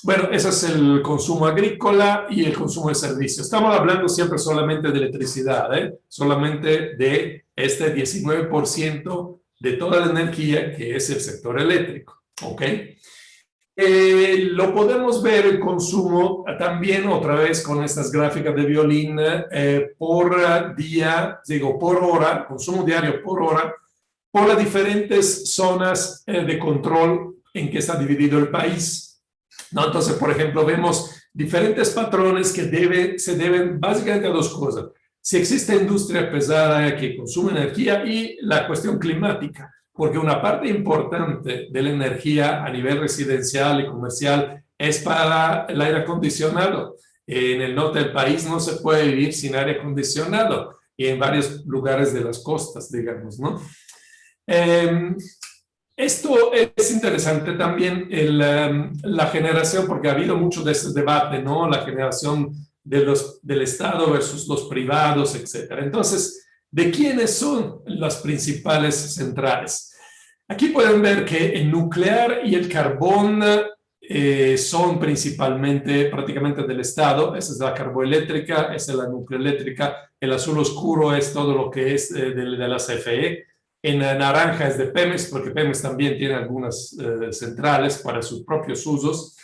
Bueno, ese es el consumo agrícola y el consumo de servicios. Estamos hablando siempre solamente de electricidad, solamente de este 19% de toda la energía que es el sector eléctrico, ¿ok? Lo podemos ver el consumo también otra vez con estas gráficas de violín por día, digo por hora, consumo diario por hora, por las diferentes zonas de control en que está dividido el país. ¿No? Entonces, por ejemplo, vemos diferentes patrones que se deben básicamente a 2 cosas. Si existe industria pesada que consume energía y la cuestión climática, porque una parte importante de la energía a nivel residencial y comercial es para el aire acondicionado. En el norte del país no se puede vivir sin aire acondicionado. y en varios lugares de las costas, digamos, ¿no? Esto es interesante también, la generación, porque ha habido mucho de ese debate, ¿no? La generación del Estado versus los privados, etc. Entonces, ¿de quiénes son las principales centrales? Aquí pueden ver que el nuclear y el carbón son principalmente, prácticamente del Estado. Esa es la carboeléctrica, esa es la nucleoeléctrica. El azul oscuro es todo lo que es de la CFE. En naranja es de Pemex, porque Pemex también tiene algunas centrales para sus propios usos.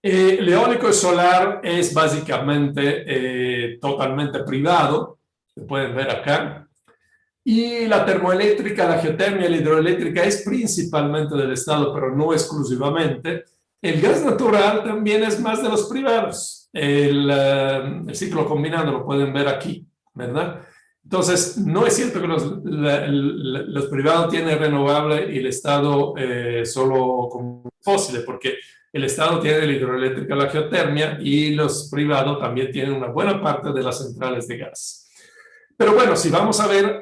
El eólico y solar es básicamente totalmente privado, lo pueden ver acá. Y la termoeléctrica, la geotermia y la hidroeléctrica es principalmente del Estado, pero no exclusivamente. El gas natural también es más de los privados. El ciclo combinado lo pueden ver aquí, ¿verdad? Entonces, no es cierto que los privados tienen renovable y el Estado solo con fósiles, porque el Estado tiene la hidroeléctrica, la geotermia, y los privados también tienen una buena parte de las centrales de gas. Pero bueno, si vamos a ver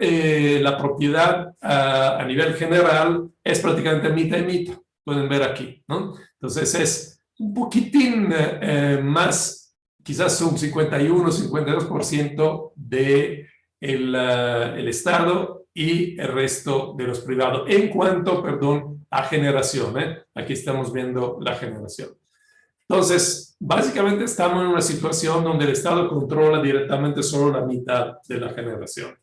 la propiedad a nivel general, es prácticamente mitad y mitad. Pueden ver aquí, ¿no? Entonces es un poquitín más, quizás un 51, 52% de el Estado y el resto de los privados. En cuanto, perdón, a generación, aquí estamos viendo la generación. Entonces, básicamente estamos en una situación donde el Estado controla directamente solo la mitad de la generación.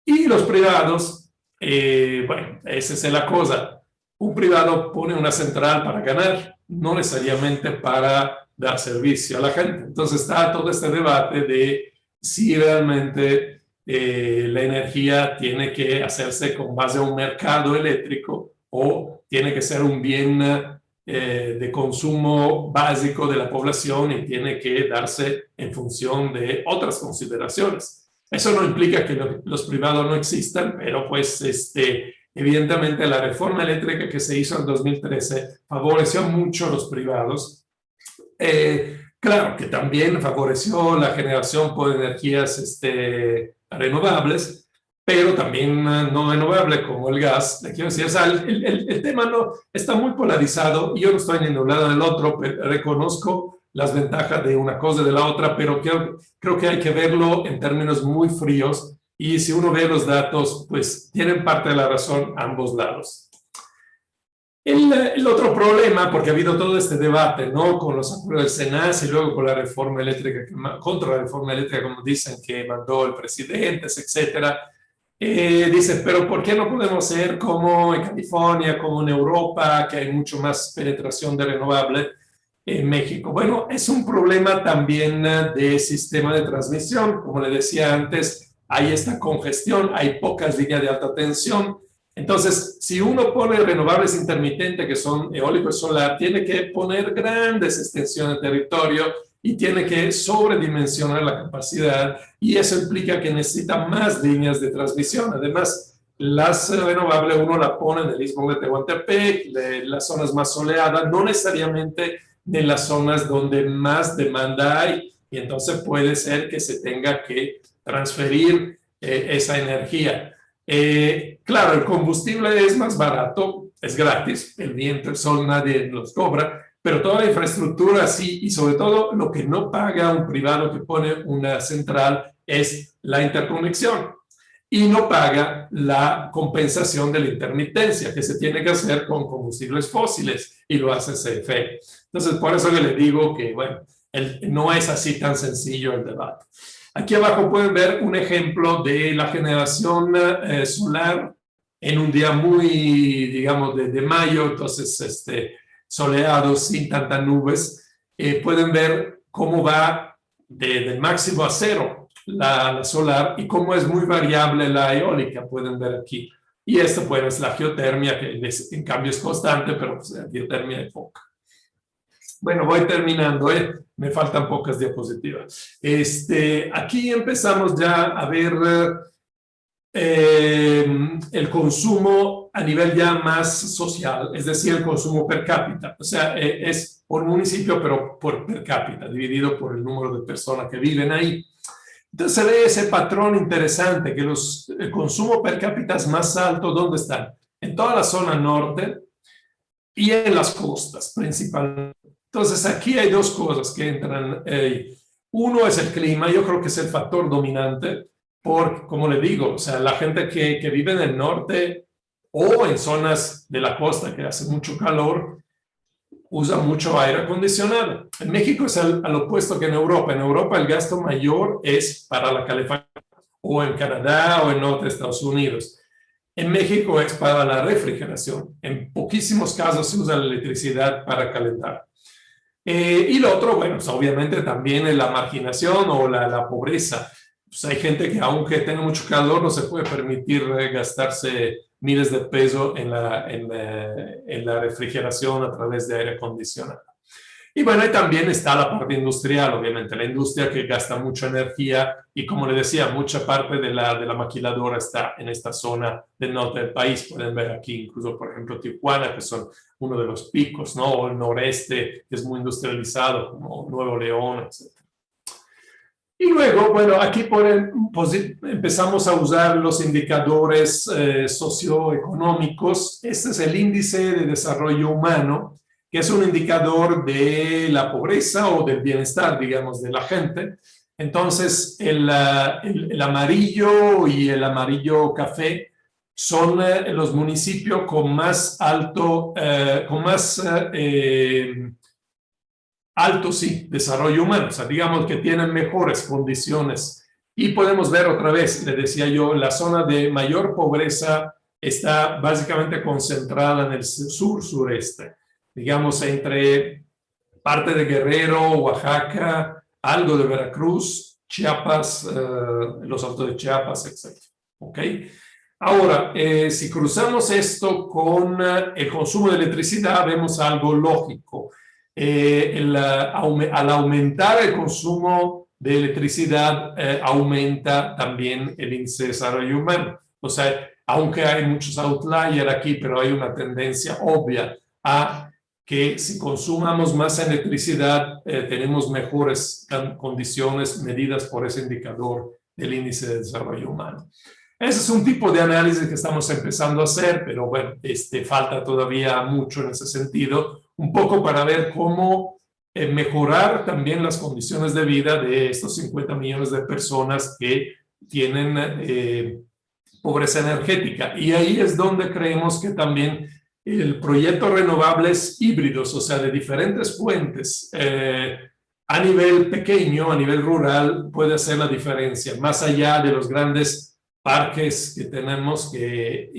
Y los privados, bueno, esa es la cosa. Un privado pone una central para ganar, no necesariamente para dar servicio a la gente. Entonces está todo este debate de si realmente la energía tiene que hacerse con base a un mercado eléctrico o tiene que ser un bien de consumo básico de la población y tiene que darse en función de otras consideraciones. Eso no implica que los privados no existan, pero pues evidentemente la reforma eléctrica que se hizo en 2013 favoreció mucho a los privados. Claro que también favoreció la generación por energías renovables, pero también no renovable como el gas. Le quiero decir, o sea, el tema no está muy polarizado y yo no estoy ni en un lado ni en el otro, pero reconozco las ventajas de una cosa y de la otra, pero creo que hay que verlo en términos muy fríos y si uno ve los datos, pues tienen parte de la razón ambos lados. El otro problema, porque ha habido todo este debate, ¿no? Con los acuerdos del SENACE y luego con la reforma eléctrica, contra la reforma eléctrica, como dicen, que mandó el presidente, etcétera. Dice, pero ¿por qué no podemos ser como en California, como en Europa, que hay mucho más penetración de renovable en México? Bueno, es un problema también de sistema de transmisión. Como le decía antes, hay esta congestión, hay pocas líneas de alta tensión. Entonces, si uno pone renovables intermitentes, que son eólico y solar, tiene que poner grandes extensiones de territorio y tiene que sobredimensionar la capacidad, y eso implica que necesita más líneas de transmisión. Además, las renovables uno la pone en el istmo de Tehuantepec, las zonas más soleadas, no necesariamente en las zonas donde más demanda hay, y entonces puede ser que se tenga que transferir esa energía. Claro, el combustible es más barato, es gratis, el viento, el sol, nadie los cobra, pero toda la infraestructura sí, y sobre todo lo que no paga un privado que pone una central es la interconexión y no paga la compensación de la intermitencia que se tiene que hacer con combustibles fósiles y lo hace CFE. Entonces, por eso que le digo que, bueno, no es así tan sencillo el debate. Aquí abajo pueden ver un ejemplo de la generación solar en un día muy, digamos, de mayo, entonces soleado, sin tantas nubes. Pueden ver cómo va del máximo a cero la solar y cómo es muy variable la eólica, pueden ver aquí. Y esto pues es la geotermia, que en cambio es constante, pero pues, la geotermia es poca. Bueno, voy terminando, me faltan pocas diapositivas. Aquí empezamos ya a ver el consumo a nivel ya más social, es decir, el consumo per cápita. O sea, es por municipio, pero por per cápita, dividido por el número de personas que viven ahí. Entonces se ve ese patrón interesante, que el consumo per cápita es más alto. ¿Dónde están? En toda la zona norte y en las costas principalmente. Entonces aquí hay dos cosas que entran. Uno es el clima, yo creo que es el factor dominante, porque, como le digo, o sea, la gente que vive en el norte o en zonas de la costa que hace mucho calor, usa mucho aire acondicionado. En México es al opuesto que en Europa. En Europa el gasto mayor es para la calefacción, o en Canadá o en norte de Estados Unidos. En México es para la refrigeración. En poquísimos casos se usa la electricidad para calentar. Y lo otro, bueno, pues obviamente también es la marginación o la pobreza. Pues hay gente que aunque tenga mucho calor no se puede permitir gastarse miles de pesos en la refrigeración a través de aire acondicionado. Y bueno, y también está la parte industrial, obviamente, la industria que gasta mucha energía y como le decía, mucha parte de la maquiladora está en esta zona del norte del país. Pueden ver aquí incluso, por ejemplo, Tijuana, que son uno de los picos, ¿no? O el noreste, que es muy industrializado, como Nuevo León, etc. Y luego, bueno, aquí empezamos a usar los indicadores socioeconómicos. Este es el índice de desarrollo humano, que es un indicador de la pobreza o del bienestar, digamos, de la gente. Entonces, el amarillo y el amarillo café son los municipios con más alto sí, desarrollo humano, o sea, digamos que tienen mejores condiciones. Y podemos ver otra vez, le decía yo, la zona de mayor pobreza está básicamente concentrada en el sur-sureste, digamos, entre parte de Guerrero, Oaxaca, algo de Veracruz, Chiapas, los altos de Chiapas, etc. ¿Ok? Ahora, si cruzamos esto con el consumo de electricidad, vemos algo lógico. Al aumentar el consumo de electricidad, aumenta también el índice de desarrollo humano. O sea, aunque hay muchos outliers aquí, pero hay una tendencia obvia a que si consumamos más electricidad, tenemos mejores condiciones medidas por ese indicador del índice de desarrollo humano. Ese es un tipo de análisis que estamos empezando a hacer, pero bueno, falta todavía mucho en ese sentido, un poco para ver cómo mejorar también las condiciones de vida de estos 50 millones de personas que tienen pobreza energética. Y ahí es donde creemos que también el proyecto renovables híbridos, o sea, de diferentes fuentes, a nivel pequeño, a nivel rural, puede hacer la diferencia, más allá de los grandes parques que tenemos que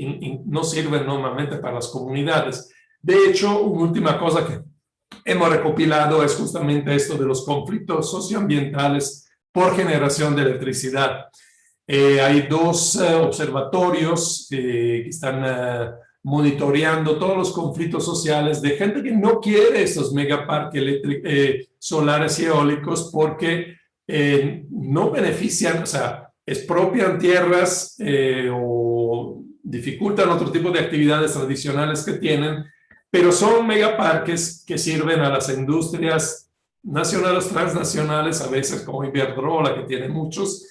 no sirven normalmente para las comunidades. De hecho, una última cosa que hemos recopilado es justamente esto de los conflictos socioambientales por generación de electricidad. Hay dos observatorios que están monitoreando todos los conflictos sociales de gente que no quiere estos megaparques solares y eólicos porque no benefician, o sea, expropian tierras o dificultan otro tipo de actividades tradicionales que tienen, pero son megaparques que sirven a las industrias nacionales, transnacionales, a veces como Iberdrola, que tiene muchos,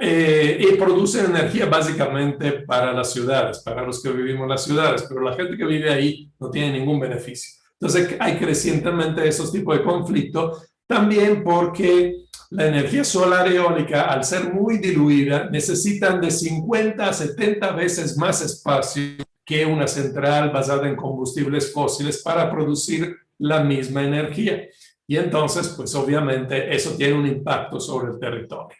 y producen energía básicamente para las ciudades, para los que vivimos en las ciudades, pero la gente que vive ahí no tiene ningún beneficio. Entonces hay crecientemente esos tipos de conflictos, también porque la energía solar eólica, al ser muy diluida, necesitan de 50 a 70 veces más espacio que una central basada en combustibles fósiles para producir la misma energía. Y entonces, pues obviamente eso tiene un impacto sobre el territorio.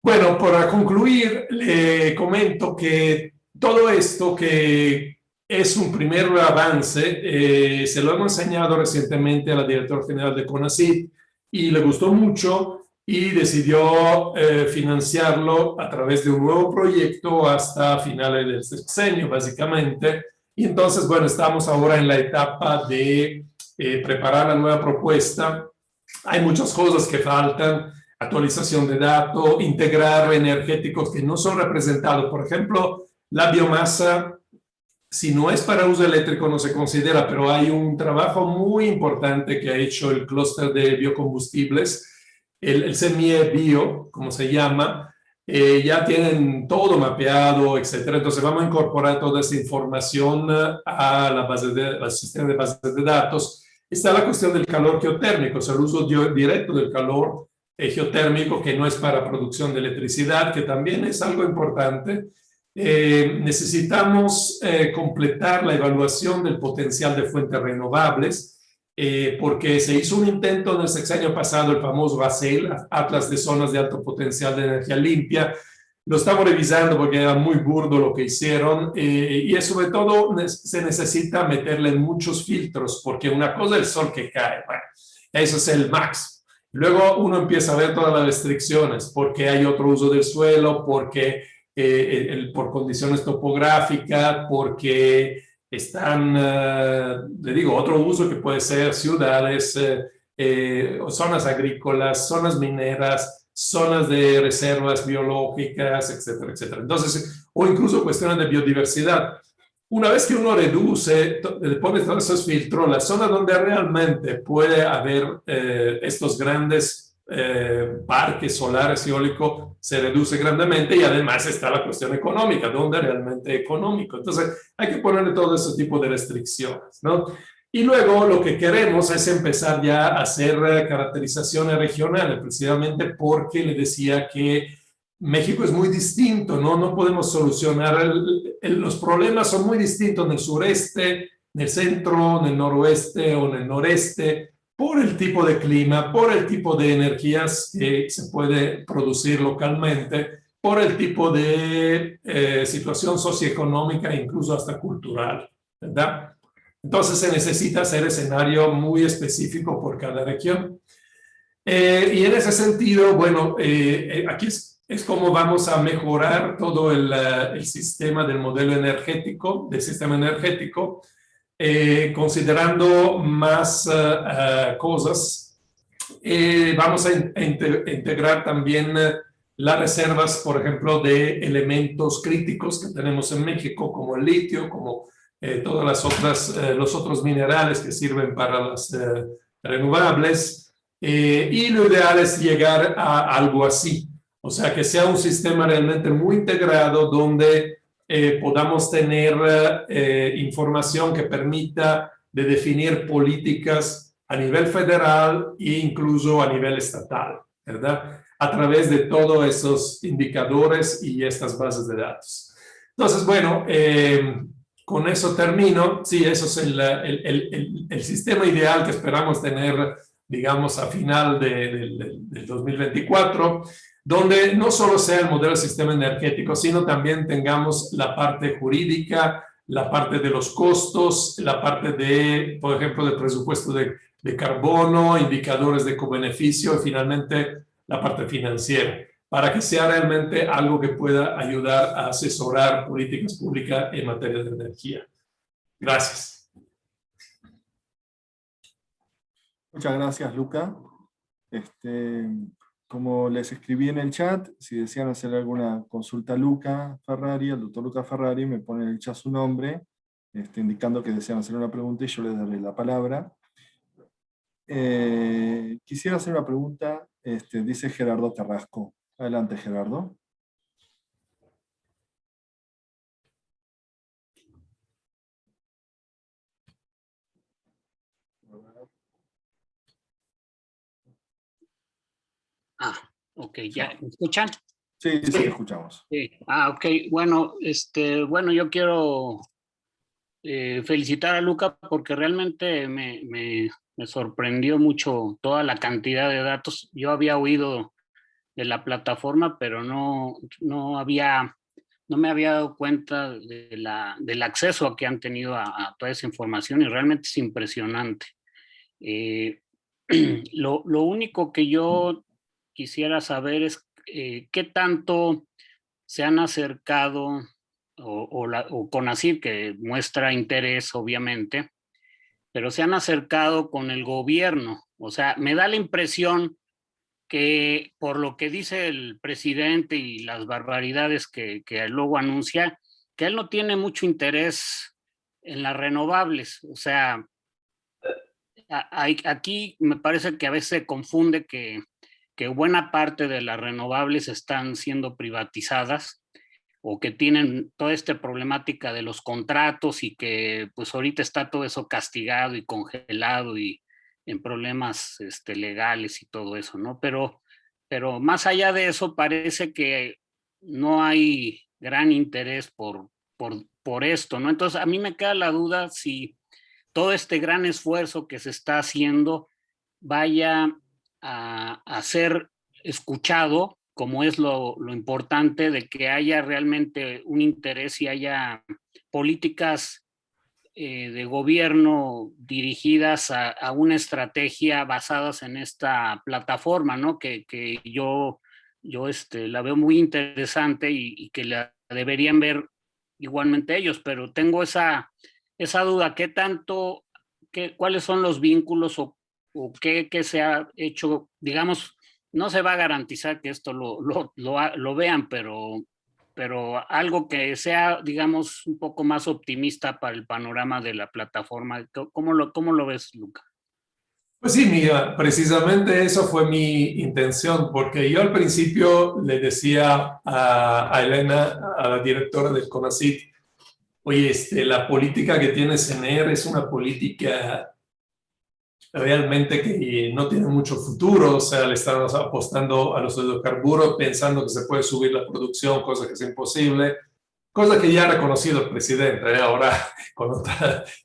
Bueno, para concluir, le comento que todo esto que es un primer avance, se lo hemos enseñado recientemente a la directora general de CONACYT y le gustó mucho y decidió financiarlo a través de un nuevo proyecto hasta finales del sexenio, básicamente. Y entonces, bueno, estamos ahora en la etapa de preparar la nueva propuesta. Hay muchas cosas que faltan, actualización de datos, integrar energéticos que no son representados. Por ejemplo, la biomasa, si no es para uso eléctrico, no se considera, pero hay un trabajo muy importante que ha hecho el clúster de biocombustibles el CMIE Bio, como se llama, ya tienen todo mapeado, etcétera. Entonces vamos a incorporar toda esa información a la base al sistema de bases de datos. Está la cuestión del calor geotérmico, o sea, el uso directo del calor geotérmico, que no es para producción de electricidad, que también es algo importante. Necesitamos completar la evaluación del potencial de fuentes renovables, porque se hizo un intento en el sexenio pasado, el famoso ACEL, Atlas de Zonas de Alto Potencial de Energía Limpia. Lo estamos revisando porque era muy burdo lo que hicieron, y sobre todo se necesita meterle muchos filtros, porque una cosa es el sol que cae, bueno, eso es el max. Luego uno empieza a ver todas las restricciones, porque hay otro uso del suelo, porque por condiciones topográficas, porque están, le digo, otro uso que puede ser ciudades, zonas agrícolas, zonas mineras, zonas de reservas biológicas, etcétera, etcétera. Entonces, o incluso cuestiones de biodiversidad. Una vez que uno reduce, le pone todos esos filtros, la zona donde realmente puede haber estos grandes parques solares y eólicos se reduce grandemente, y además está la cuestión económica, donde realmente es económico. Entonces hay que ponerle todo ese tipo de restricciones, ¿no? Y luego lo que queremos es empezar ya a hacer caracterizaciones regionales, precisamente porque le decía que México es muy distinto, ¿no? No podemos solucionar, los problemas son muy distintos en el sureste, en el centro, en el noroeste o en el noreste, por el tipo de clima, por el tipo de energías que se puede producir localmente, por el tipo de situación socioeconómica e incluso hasta cultural, ¿verdad? Entonces se necesita hacer escenario muy específico por cada región. Y en ese sentido, bueno, aquí es como vamos a mejorar todo el sistema del modelo energético, del sistema energético, considerando más cosas. Vamos a integrar también las reservas, por ejemplo, de elementos críticos que tenemos en México, como el litio, como todas las otras, los otros minerales que sirven para las renovables. Y lo ideal es llegar a algo así, o sea, que sea un sistema realmente muy integrado donde podamos tener información que permita de definir políticas a nivel federal e incluso a nivel estatal, ¿verdad? A través de todos esos indicadores y estas bases de datos. Entonces, bueno, con eso termino. Sí, eso es el sistema ideal que esperamos tener, digamos, a final del 2024, donde no solo sea el modelo del sistema energético, sino también tengamos la parte jurídica, la parte de los costos, la parte de, por ejemplo, del presupuesto de carbono, indicadores de cobeneficio y finalmente la parte financiera, para que sea realmente algo que pueda ayudar a asesorar políticas públicas en materia de energía. Gracias. Muchas gracias, Luca. Como les escribí en el chat, si desean hacer alguna consulta a Luca Ferrari, al doctor Luca Ferrari, me ponen en el chat su nombre, indicando que desean hacer una pregunta y yo les daré la palabra. Quisiera hacer una pregunta, dice Gerardo Carrasco. Adelante, Gerardo. Ok, ¿ya me escuchan? Sí, sí, escuchamos. Sí. Ok, bueno, bueno, yo quiero felicitar a Luca porque realmente me sorprendió mucho toda la cantidad de datos. Yo había oído de la plataforma, pero no me había dado cuenta del acceso que han tenido a toda esa información, y realmente es impresionante. Lo único que yo quisiera saber es qué tanto se han acercado, o CONACYT, que muestra interés, obviamente, pero se han acercado con el gobierno. O sea, me da la impresión que, por lo que dice el presidente y las barbaridades que luego anuncia, que él no tiene mucho interés en las renovables. O sea, aquí me parece que a veces se confunde que que buena parte de las renovables están siendo privatizadas o que tienen toda esta problemática de los contratos y que pues ahorita está todo eso castigado y congelado y en problemas legales y todo eso, ¿no? Pero más allá de eso parece que no hay gran interés por esto, ¿no? Entonces a mí me queda la duda si todo este gran esfuerzo que se está haciendo vaya a ser escuchado, como es lo importante de que haya realmente un interés y haya políticas de gobierno dirigidas a una estrategia basadas en esta plataforma, ¿no? Que yo la veo muy interesante y que la deberían ver igualmente ellos, pero tengo esa duda, ¿qué tanto, cuáles son los vínculos o qué se ha hecho? Digamos, no se va a garantizar que esto lo vean, pero algo que sea, digamos, un poco más optimista para el panorama de la plataforma. ¿Cómo lo ves, Luca? Pues sí, mira, precisamente eso fue mi intención, porque yo al principio le decía a Elena, a la directora del CONACYT, oye, la política que tiene CNR es una política realmente que no tiene mucho futuro, o sea, le estamos apostando a los hidrocarburos pensando que se puede subir la producción, cosa que es imposible, cosa que ya ha reconocido el presidente, ahora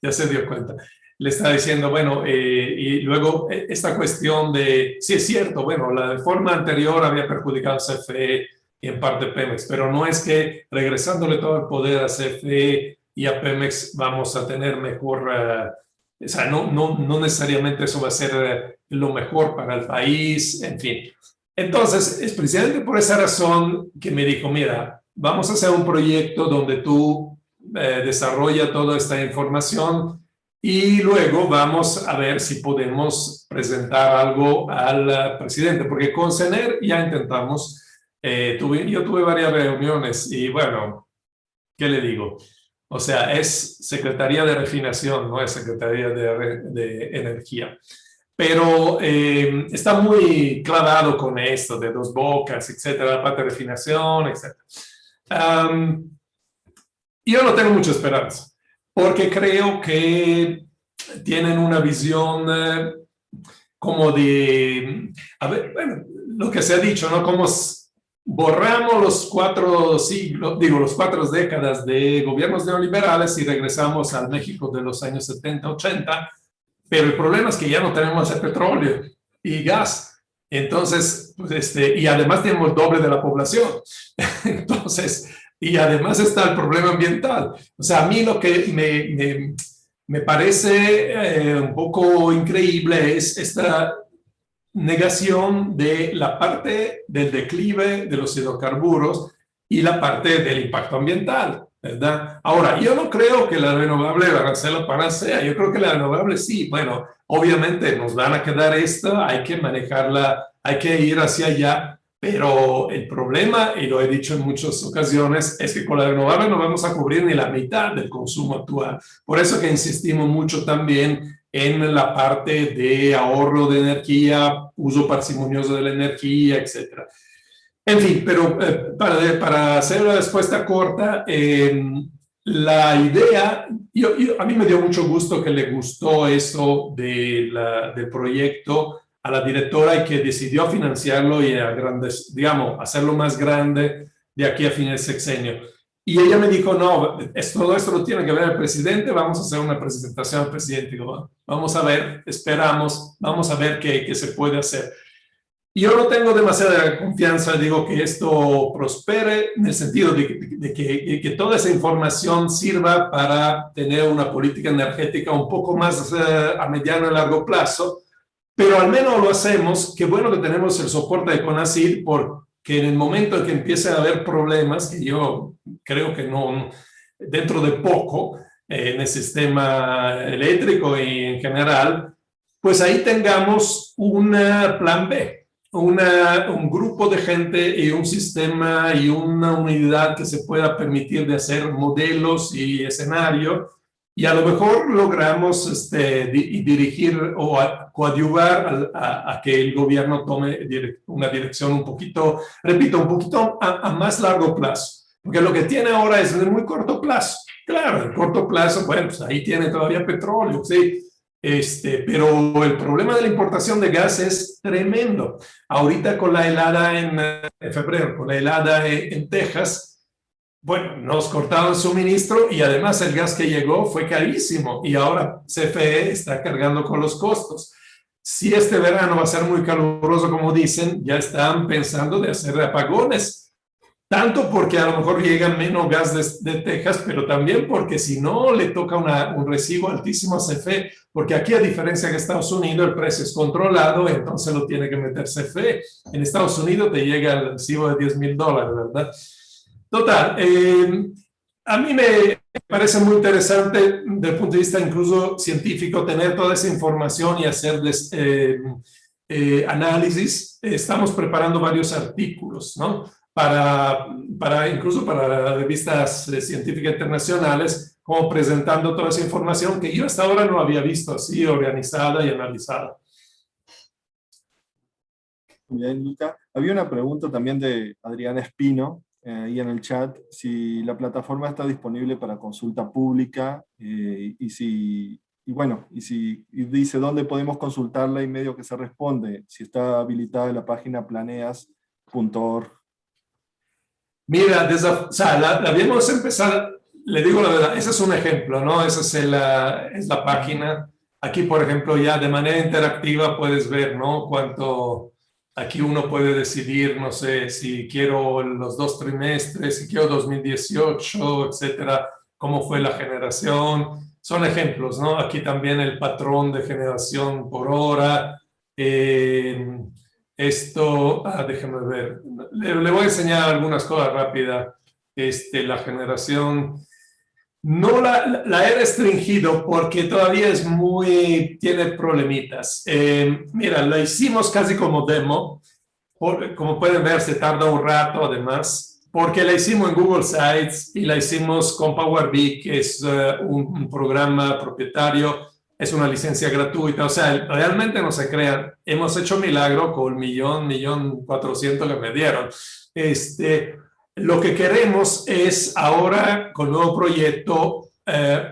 ya se dio cuenta. Le está diciendo, bueno, y luego esta cuestión de, sí es cierto, bueno, la reforma anterior había perjudicado a CFE y en parte Pemex, pero no es que regresándole todo el poder a CFE y a Pemex vamos a tener mejor, o sea, no necesariamente eso va a ser lo mejor para el país, en fin. Entonces, es precisamente por esa razón que me dijo, mira, vamos a hacer un proyecto donde tú desarrolla toda esta información y luego vamos a ver si podemos presentar algo al presidente, porque con CNR ya intentamos, yo tuve varias reuniones y bueno, ¿qué le digo? O sea, es Secretaría de Refinación, no es Secretaría de Energía. Pero está muy clavado con esto de Dos Bocas, etcétera, la parte de refinación, etcétera. Yo no tengo mucha esperanza, porque creo que tienen una visión como de, a ver, bueno, lo que se ha dicho, ¿no? Como borramos los 4 siglos, los 4 décadas de gobiernos neoliberales y regresamos al México de los años 70, 80, pero el problema es que ya no tenemos el petróleo y gas. Entonces, pues y además tenemos el doble de la población. Entonces, y además está el problema ambiental. O sea, a mí lo que me parece un poco increíble es esta negación de la parte del declive de los hidrocarburos y la parte del impacto ambiental, ¿verdad? Ahora, yo no creo que la renovable van a ser la panacea, yo creo que la renovable sí, bueno, obviamente nos van a quedar esta, hay que manejarla, hay que ir hacia allá, pero el problema, y lo he dicho en muchas ocasiones, es que con la renovable no vamos a cubrir ni la mitad del consumo actual. Por eso que insistimos mucho también en la parte de ahorro de energía, uso parsimonioso de la energía, etc. En fin, pero para hacer la respuesta corta, la idea, a mí me dio mucho gusto que le gustó eso del proyecto a la directora y que decidió financiarlo y hacerlo más grande de aquí a fin del sexenio. Y ella me dijo, no, todo esto lo tiene que ver el presidente, vamos a hacer una presentación al presidente. Digo, vamos a ver, esperamos, vamos a ver qué se puede hacer. Y yo no tengo demasiada confianza, digo, que esto prospere en el sentido de que toda esa información sirva para tener una política energética un poco más a mediano y largo plazo, pero al menos lo hacemos. Qué bueno que tenemos el soporte de CONACYT, porque en el momento en que empiece a haber problemas, que yo creo que no, dentro de poco, en el sistema eléctrico y en general, pues ahí tengamos un plan B. Un grupo de gente y un sistema y una unidad que se pueda permitir de hacer modelos y escenarios y a lo mejor logramos dirigir o coadyuvar a que el gobierno tome una dirección un poquito, repito, un poquito a más largo plazo. Porque lo que tiene ahora es de muy corto plazo. Claro, en corto plazo, bueno, pues ahí tiene todavía petróleo, sí. Pero el problema de la importación de gas es tremendo. Ahorita con la helada en febrero, con la helada en Texas, bueno, nos cortaron suministro y además el gas que llegó fue carísimo y ahora CFE está cargando con los costos. Si este verano va a ser muy caluroso, como dicen, ya están pensando de hacer apagones. Tanto porque a lo mejor llega menos gas de Texas, pero también porque si no le toca un recibo altísimo a CFE, porque aquí a diferencia de Estados Unidos el precio es controlado, entonces lo tiene que meter CFE. En Estados Unidos te llega el recibo de $10,000, ¿verdad? Total, a mí me parece muy interesante desde el punto de vista incluso científico tener toda esa información y hacer análisis. Estamos preparando varios artículos, ¿no? Incluso para revistas científicas internacionales, como presentando toda esa información que yo hasta ahora no había visto así organizada y analizada. Bien, Luca. Había una pregunta también de Adriana Espino, ahí en el chat, si la plataforma está disponible para consulta pública y dice dónde podemos consultarla y medio que se responde, si está habilitada en la página planeas.org. Mira, la habíamos empezado, le digo la verdad, ese es un ejemplo, ¿no? Esa es la página. Aquí, por ejemplo, ya de manera interactiva puedes ver, ¿no? Aquí uno puede decidir, no sé, si quiero los 2 trimestres, si quiero 2018, etcétera, cómo fue la generación. Son ejemplos, ¿no? Aquí también el patrón de generación por hora. Déjeme ver. Le voy a enseñar algunas cosas rápidas. La generación. No la he restringido porque todavía tiene problemitas. Mira, la hicimos casi como demo. Como pueden ver, se tarda un rato además, porque la hicimos en Google Sites y la hicimos con Power BI, que es un programa propietario, es una licencia gratuita. O sea, realmente no se crean. Hemos hecho milagro con 1.400.000 que me dieron. Lo que queremos es ahora, con el nuevo proyecto,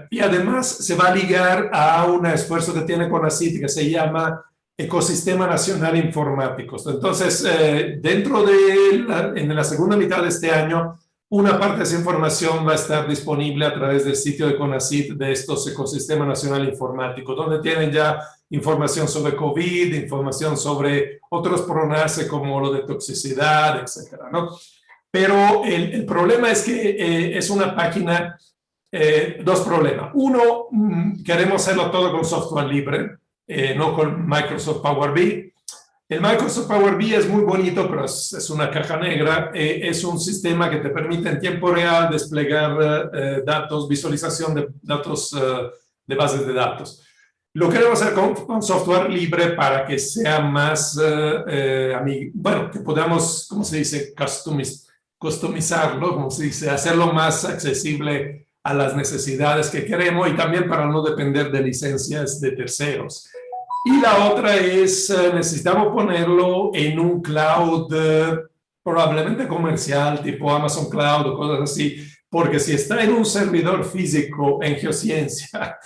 y además se va a ligar a un esfuerzo que tiene CONACYT que se llama Ecosistema Nacional Informático. Entonces, en la segunda mitad de este año, una parte de esa información va a estar disponible a través del sitio de CONACYT de estos Ecosistema Nacional Informático, donde tienen ya información sobre COVID, información sobre otros PRONACE como lo de toxicidad, etcétera, ¿no? Pero el problema es que es una página, dos problemas. Uno, queremos hacerlo todo con software libre, no con Microsoft Power BI. El Microsoft Power BI es muy bonito, pero es una caja negra. Es un sistema que te permite en tiempo real desplegar datos, visualización de datos de bases de datos. Lo queremos hacer con software libre para que sea más, que podamos, ¿cómo se dice? Customizarlo, como se dice, hacerlo más accesible a las necesidades que queremos y también para no depender de licencias de terceros. Y la otra es, necesitamos ponerlo en un cloud probablemente comercial, tipo Amazon Cloud o cosas así, porque si está en un servidor físico en Geociencia,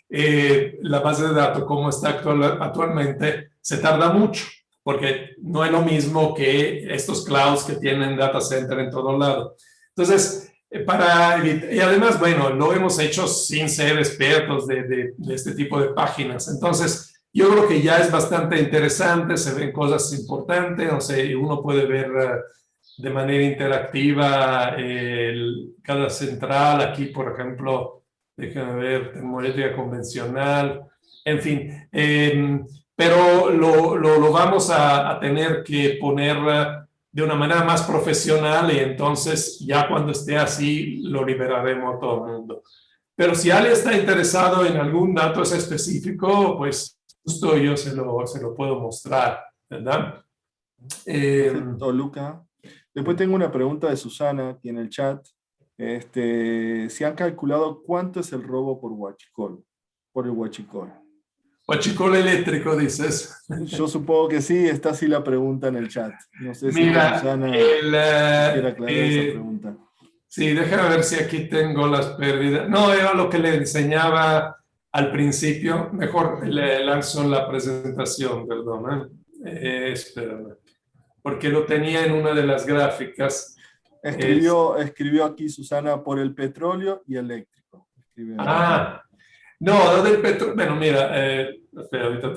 la base de datos como está actualmente, se tarda mucho, porque no es lo mismo que estos clouds que tienen data center en todo lado. Entonces, y además, bueno, lo hemos hecho sin ser expertos de este tipo de páginas. Entonces, yo creo que ya es bastante interesante, se ven cosas importantes, o sea, uno puede ver de manera interactiva cada central, aquí por ejemplo, déjenme ver, termoeléctrica convencional, en fin, pero lo vamos a tener que poner de una manera más profesional y entonces ya cuando esté así lo liberaremos a todo el mundo. Pero si alguien está interesado en algún dato específico, pues justo yo se lo puedo mostrar, ¿verdad? Perfecto, Luca. Después tengo una pregunta de Susana aquí en el chat. ¿Se han calculado cuánto es el robo por huachicol? Por el huachicol. Huachicol eléctrico, dices. Yo supongo que sí, está así la pregunta en el chat. No sé si Mira, Susana quiere aclarar esa eh, pregunta. sí, déjame ver si aquí tengo las pérdidas. No, era lo que le enseñaba al principio. Mejor le lanzo la presentación, perdón. Espérame. Porque lo tenía en una de las gráficas. Escribió aquí Susana por el petróleo y eléctrico. No, lo del petróleo. Bueno, mira, espera, ahorita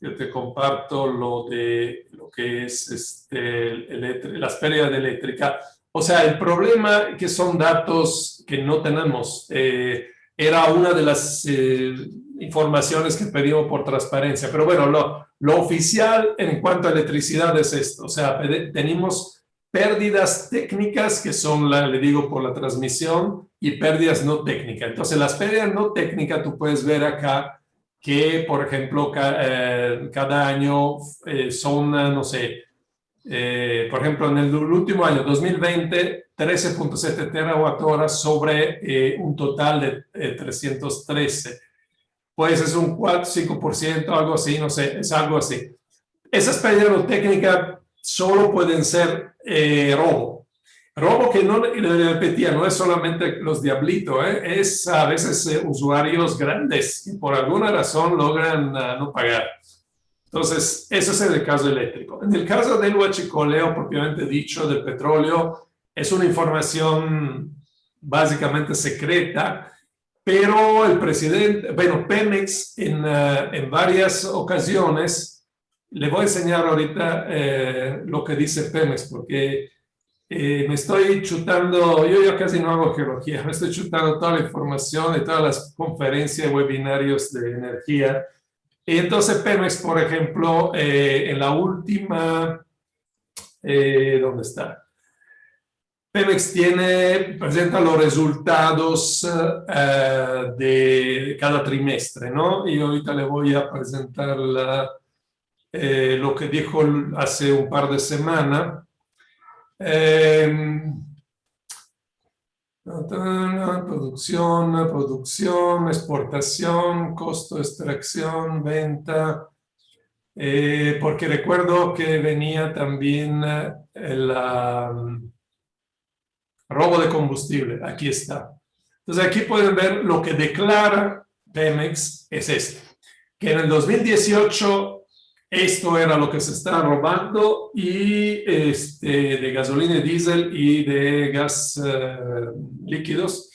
yo te comparto lo que es las pérdidas de eléctrica. O sea, el problema que son datos que no tenemos. Era una de las informaciones que pedimos por transparencia. Pero bueno, lo oficial en cuanto a electricidad es esto. O sea, tenemos pérdidas técnicas que son, le digo, por la transmisión y pérdidas no técnicas. Entonces, las pérdidas no técnicas tú puedes ver acá que, por ejemplo, cada año son, no sé, por ejemplo, en el último año, 2020, 13.7 terawatt-horas sobre un total de 313. Pues es un 4-5%, algo así, no sé, es algo así. Esas pérdidas no técnicas solo pueden ser robo. Robo que no, le repetía, no es solamente los diablitos, es a veces usuarios grandes que por alguna razón logran no pagar. Entonces, eso es en el caso eléctrico. En el caso del huachicoleo, propiamente dicho, del petróleo, es una información básicamente secreta, pero el presidente, bueno, Pemex en varias ocasiones, le voy a enseñar ahorita lo que dice Pemex, porque me estoy chutando, yo ya casi no hago geología, me estoy chutando toda la información de todas las conferencias, webinarios de energía. Y entonces Pemex, por ejemplo, en la última, ¿dónde está? Pemex presenta los resultados de cada trimestre, ¿no? Y ahorita le voy a presentar lo que dijo hace un par de semanas. Producción, exportación, costo de extracción, venta. Porque recuerdo que venía también el robo de combustible. Aquí está. Entonces aquí pueden ver lo que declara Pemex es esto. Que en el 2018 esto era lo que se está robando y de gasolina y diésel y de gas líquidos.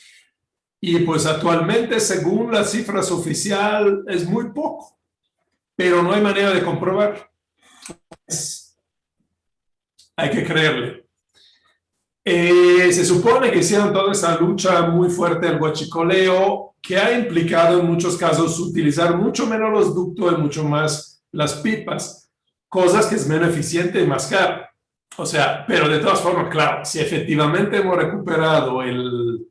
Y pues actualmente, según las cifras oficiales, es muy poco, pero no hay manera de comprobar. Hay que creerle. Se supone que hicieron toda esa lucha muy fuerte al huachicoleo, que ha implicado en muchos casos utilizar mucho menos los ductos y mucho más las pipas, cosas que es menos eficiente y más caro. O sea, pero de todas formas, claro, si efectivamente hemos recuperado el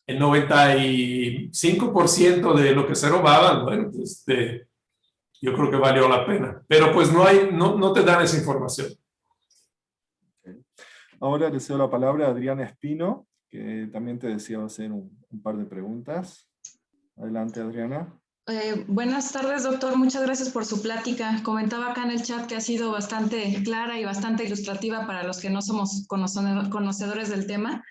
95% de lo que se robaban, bueno, pues yo creo que valió la pena. Pero pues no te dan esa información. Ahora le cedo la palabra a Adriana Espino, que también te deseo hacer un par de preguntas. Adelante, Adriana. Buenas tardes, doctor. Muchas gracias por su plática. Comentaba acá en el chat que ha sido bastante clara y bastante ilustrativa para los que no somos conocedores del tema.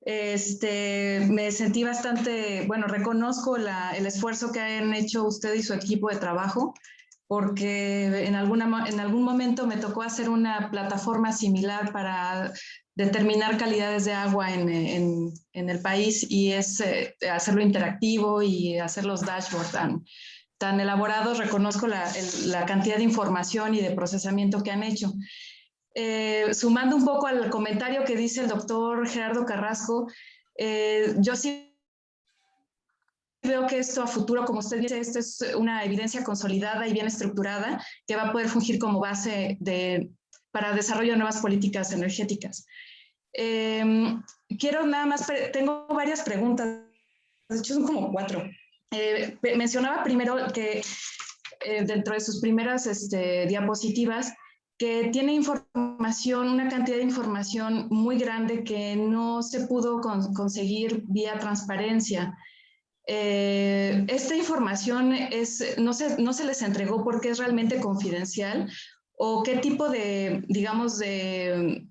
Me sentí bastante, bueno, reconozco el esfuerzo que han hecho usted y su equipo de trabajo, porque en algún momento me tocó hacer una plataforma similar para determinar calidades de agua en el país y es hacerlo interactivo y hacer los dashboards tan elaborados. Reconozco la cantidad de información y de procesamiento que han hecho. Sumando un poco al comentario que dice el doctor Gerardo Carrasco, yo sí veo que esto a futuro, como usted dice, esto es una evidencia consolidada y bien estructurada que va a poder fungir como base para desarrollo de nuevas políticas energéticas. Quiero nada más, tengo varias preguntas, de hecho son como 4. Mencionaba primero que dentro de sus primeras diapositivas que tiene información, una cantidad de información muy grande que no se pudo conseguir vía transparencia. Esta información no se les entregó porque es realmente confidencial, o qué tipo de, digamos, de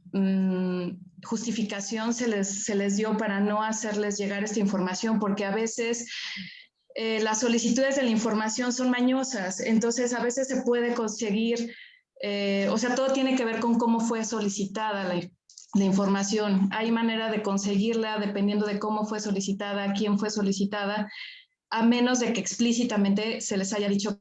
justificación se les dio para no hacerles llegar esta información, porque a veces las solicitudes de la información son mañosas, entonces a veces se puede conseguir, o sea, todo tiene que ver con cómo fue solicitada la información. Hay manera de conseguirla dependiendo de cómo fue solicitada, quién fue solicitada, a menos de que explícitamente se les haya dicho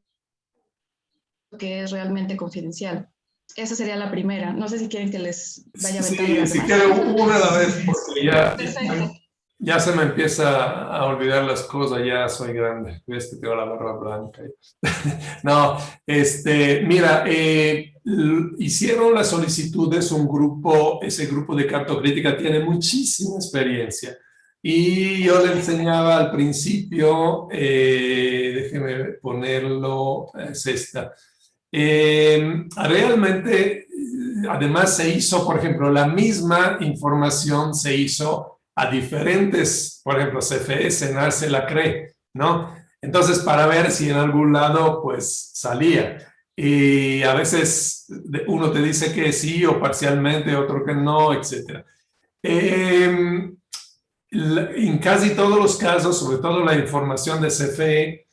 que es realmente confidencial. Esa sería la primera. No sé si quieren que les vaya aventando las si demás. quiero una a la vez, porque Perfecto. ya se me empieza a olvidar las cosas, ya soy grande, ves que tengo la barba blanca. No, mira, hicieron las solicitudes un grupo, ese grupo de cartocrítica tiene muchísima experiencia. Y yo le enseñaba al principio, déjeme ponerlo, es esta. Realmente, además se hizo, por ejemplo, la misma información se hizo a diferentes, por ejemplo, CFE, Senar se la cree, ¿no? Entonces, para ver si en algún lado, pues, salía. Y a veces uno te dice que sí o parcialmente, otro que no, etc. En casi todos los casos, sobre todo la información de CFE,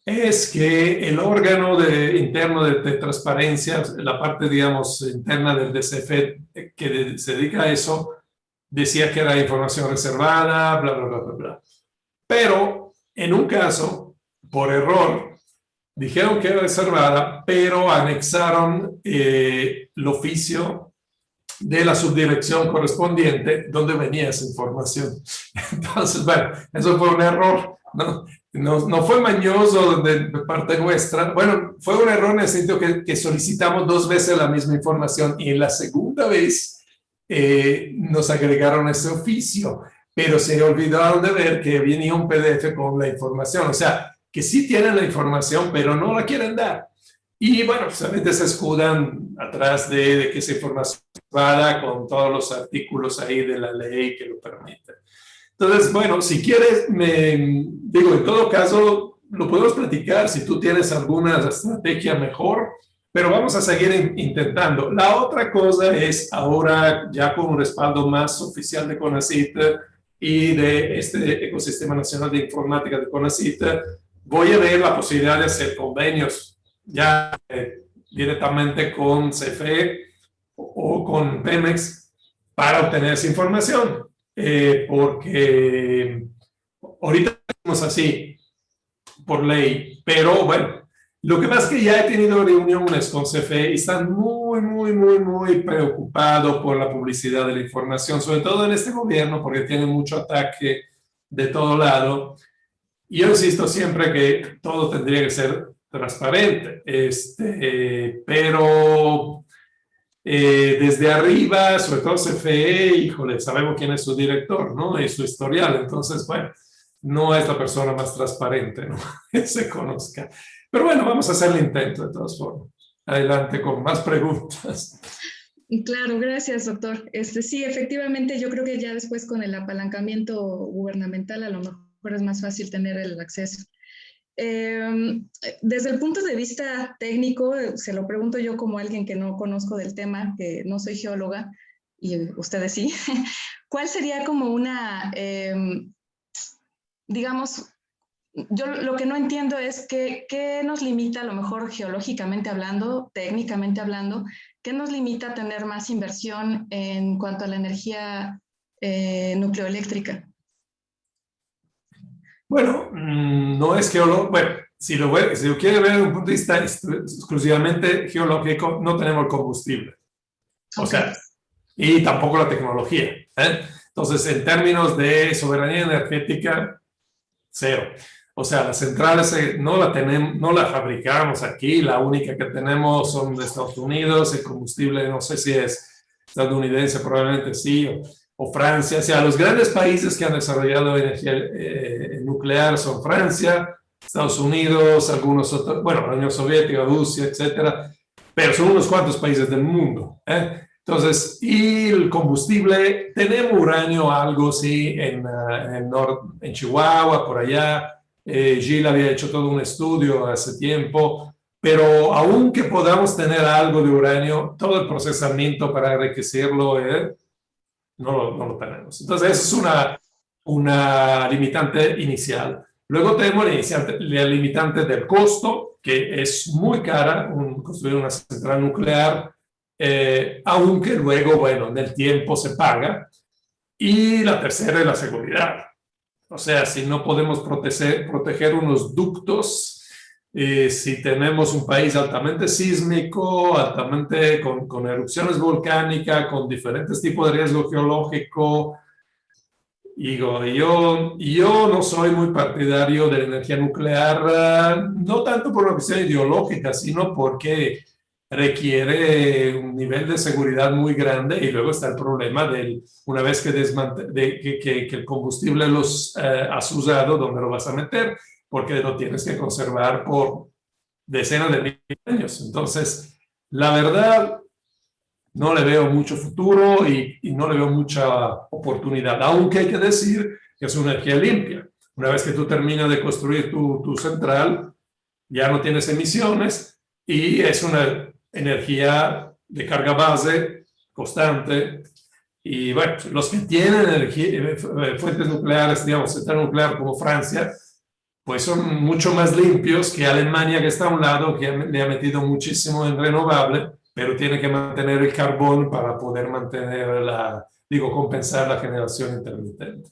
es que el órgano interno de transparencia, la parte, digamos, interna del DCF que se dedica a eso, decía que era información reservada, bla, bla, bla, bla, bla. Pero en un caso, por error, dijeron que era reservada, pero anexaron el oficio de la subdirección correspondiente donde venía esa información. Entonces, bueno, eso fue un error, ¿no? No fue mañoso de parte nuestra. Bueno, fue un error en el sentido que solicitamos 2 veces la misma información y en la segunda vez nos agregaron ese oficio, pero se olvidaron de ver que venía un PDF con la información. O sea, que sí tienen la información, pero no la quieren dar. Y bueno, solamente se escudan atrás de que esa información va con todos los artículos ahí de la ley que lo permiten. Entonces, bueno, si quieres, digo, en todo caso, lo podemos platicar si tú tienes alguna estrategia mejor, pero vamos a seguir intentando. La otra cosa es ahora ya con un respaldo más oficial de CONACYT y de este ecosistema nacional de informática de CONACYT, voy a ver la posibilidad de hacer convenios ya directamente con CFE o con Pemex para obtener esa información. Porque ahorita estamos así por ley, pero bueno, lo que pasa es que ya he tenido reuniones con CFE y están muy preocupados por la publicidad de la información, sobre todo en este gobierno, porque tiene mucho ataque de todo lado. Y yo insisto siempre que todo tendría que ser transparente, pero desde arriba, sobre todo CFE, híjole, sabemos quién es su director, ¿no? Y su historial, entonces, bueno, no es la persona más transparente, ¿no? Que se conozca. Pero bueno, vamos a hacer el intento de todas formas. Adelante con más preguntas. Claro, gracias, doctor. Sí, efectivamente, yo creo que ya después con el apalancamiento gubernamental a lo mejor es más fácil tener el acceso. Desde el punto de vista técnico, se lo pregunto yo como alguien que no conozco del tema, que no soy geóloga, y ustedes sí, ¿cuál sería como una, digamos, yo lo que no entiendo es qué nos limita, a lo mejor geológicamente hablando, técnicamente hablando, qué nos limita a tener más inversión en cuanto a la energía nucleoeléctrica? Bueno, no es geológico. Bueno, si lo quiere ver desde un punto de vista exclusivamente geológico, no tenemos el combustible. O sea, y tampoco la tecnología. Entonces, en términos de soberanía energética, cero. O sea, las centrales no la fabricamos aquí, la única que tenemos son de Estados Unidos, el combustible no sé si es estadounidense, probablemente sí, o Francia. O sea, los grandes países que han desarrollado energía nuclear son Francia, Estados Unidos, algunos otros, bueno, la Unión Soviética, Rusia, etcétera. pero son unos cuantos países del mundo. Entonces, y el combustible, tenemos uranio algo, sí, en Chihuahua, por allá. Gil había hecho todo un estudio hace tiempo, pero aunque podamos tener algo de uranio, todo el procesamiento para enriquecerlo no lo tenemos. Entonces, esa es una limitante inicial. Luego tenemos la limitante del costo, que es muy cara, construir una central nuclear, aunque luego, bueno, en el tiempo se paga. Y la tercera es la seguridad. O sea, si no podemos proteger unos ductos, si tenemos un país altamente sísmico, altamente con erupciones volcánicas, con diferentes tipos de riesgo geológico, digo, yo no soy muy partidario de la energía nuclear, no tanto por una cuestión ideológica, sino porque requiere un nivel de seguridad muy grande y luego está el problema una vez que el combustible has usado, ¿dónde lo vas a meter? Porque lo tienes que conservar por decenas de miles de años. Entonces, la verdad, no le veo mucho futuro y no le veo mucha oportunidad, aunque hay que decir que es una energía limpia. Una vez que tú terminas de construir tu central, ya no tienes emisiones y es una energía de carga base constante. Y bueno, los que tienen fuentes nucleares, digamos, central nuclear como Francia, pues son mucho más limpios que Alemania, que está a un lado, que le ha metido muchísimo en renovable, pero tiene que mantener el carbón para poder compensar la generación intermitente.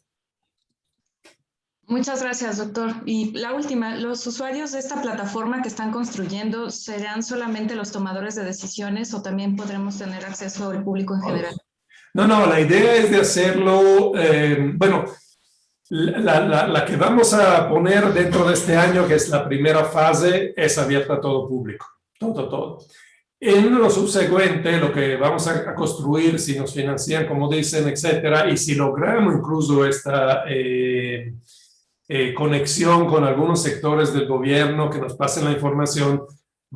Muchas gracias, doctor. Y la última, ¿los usuarios de esta plataforma que están construyendo serán solamente los tomadores de decisiones o también podremos tener acceso al público en general? No, la idea es de hacerlo, bueno, la que vamos a poner dentro de este año, que es la primera fase, es abierta a todo público, todo. En lo subsecuente, lo que vamos a construir, si nos financian, como dicen, etcétera, y si logramos incluso esta conexión con algunos sectores del gobierno que nos pasen la información,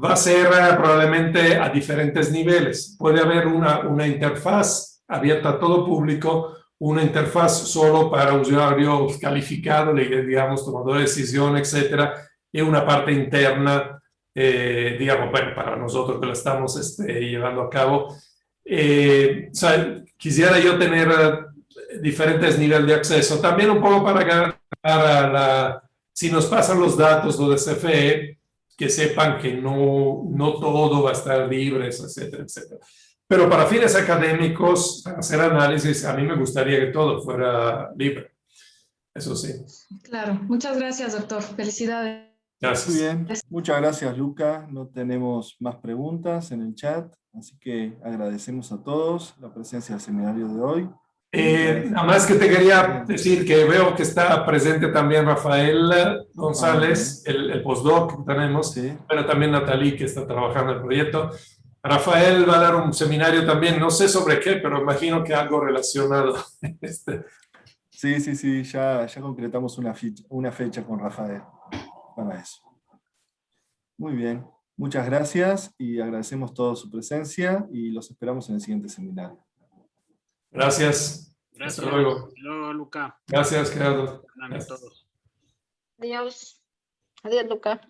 va a ser probablemente a diferentes niveles. Puede haber una interfaz abierta a todo público, una interfaz solo para usuarios calificados, digamos, tomador de decisión, etcétera, y una parte interna, digamos, bueno, para nosotros que lo estamos llevando a cabo. O sea, quisiera yo tener diferentes niveles de acceso, también un poco para si nos pasan los datos de CFE, que sepan que no todo va a estar libre, etcétera, etcétera. Pero para fines académicos, para hacer análisis, a mí me gustaría que todo fuera libre. Eso sí. Claro. Muchas gracias, doctor. Felicidades. Gracias. Muy bien. Muchas gracias, Luca. No tenemos más preguntas en el chat, así que agradecemos a todos la presencia del seminario de hoy. Nada más que te quería decir que veo que está presente también Rafael González, el postdoc que tenemos, sí, pero también Natalie, que está trabajando en el proyecto. Rafael va a dar un seminario también, no sé sobre qué, pero imagino que algo relacionado. Sí, ya concretamos una fecha con Rafael para eso. Muy bien, muchas gracias y agradecemos toda su presencia y los esperamos en el siguiente seminario. Gracias. Gracias. Hasta luego. Hasta luego, Luca. Gracias, Gerardo. Gracias a todos. Adiós. Adiós, Luca.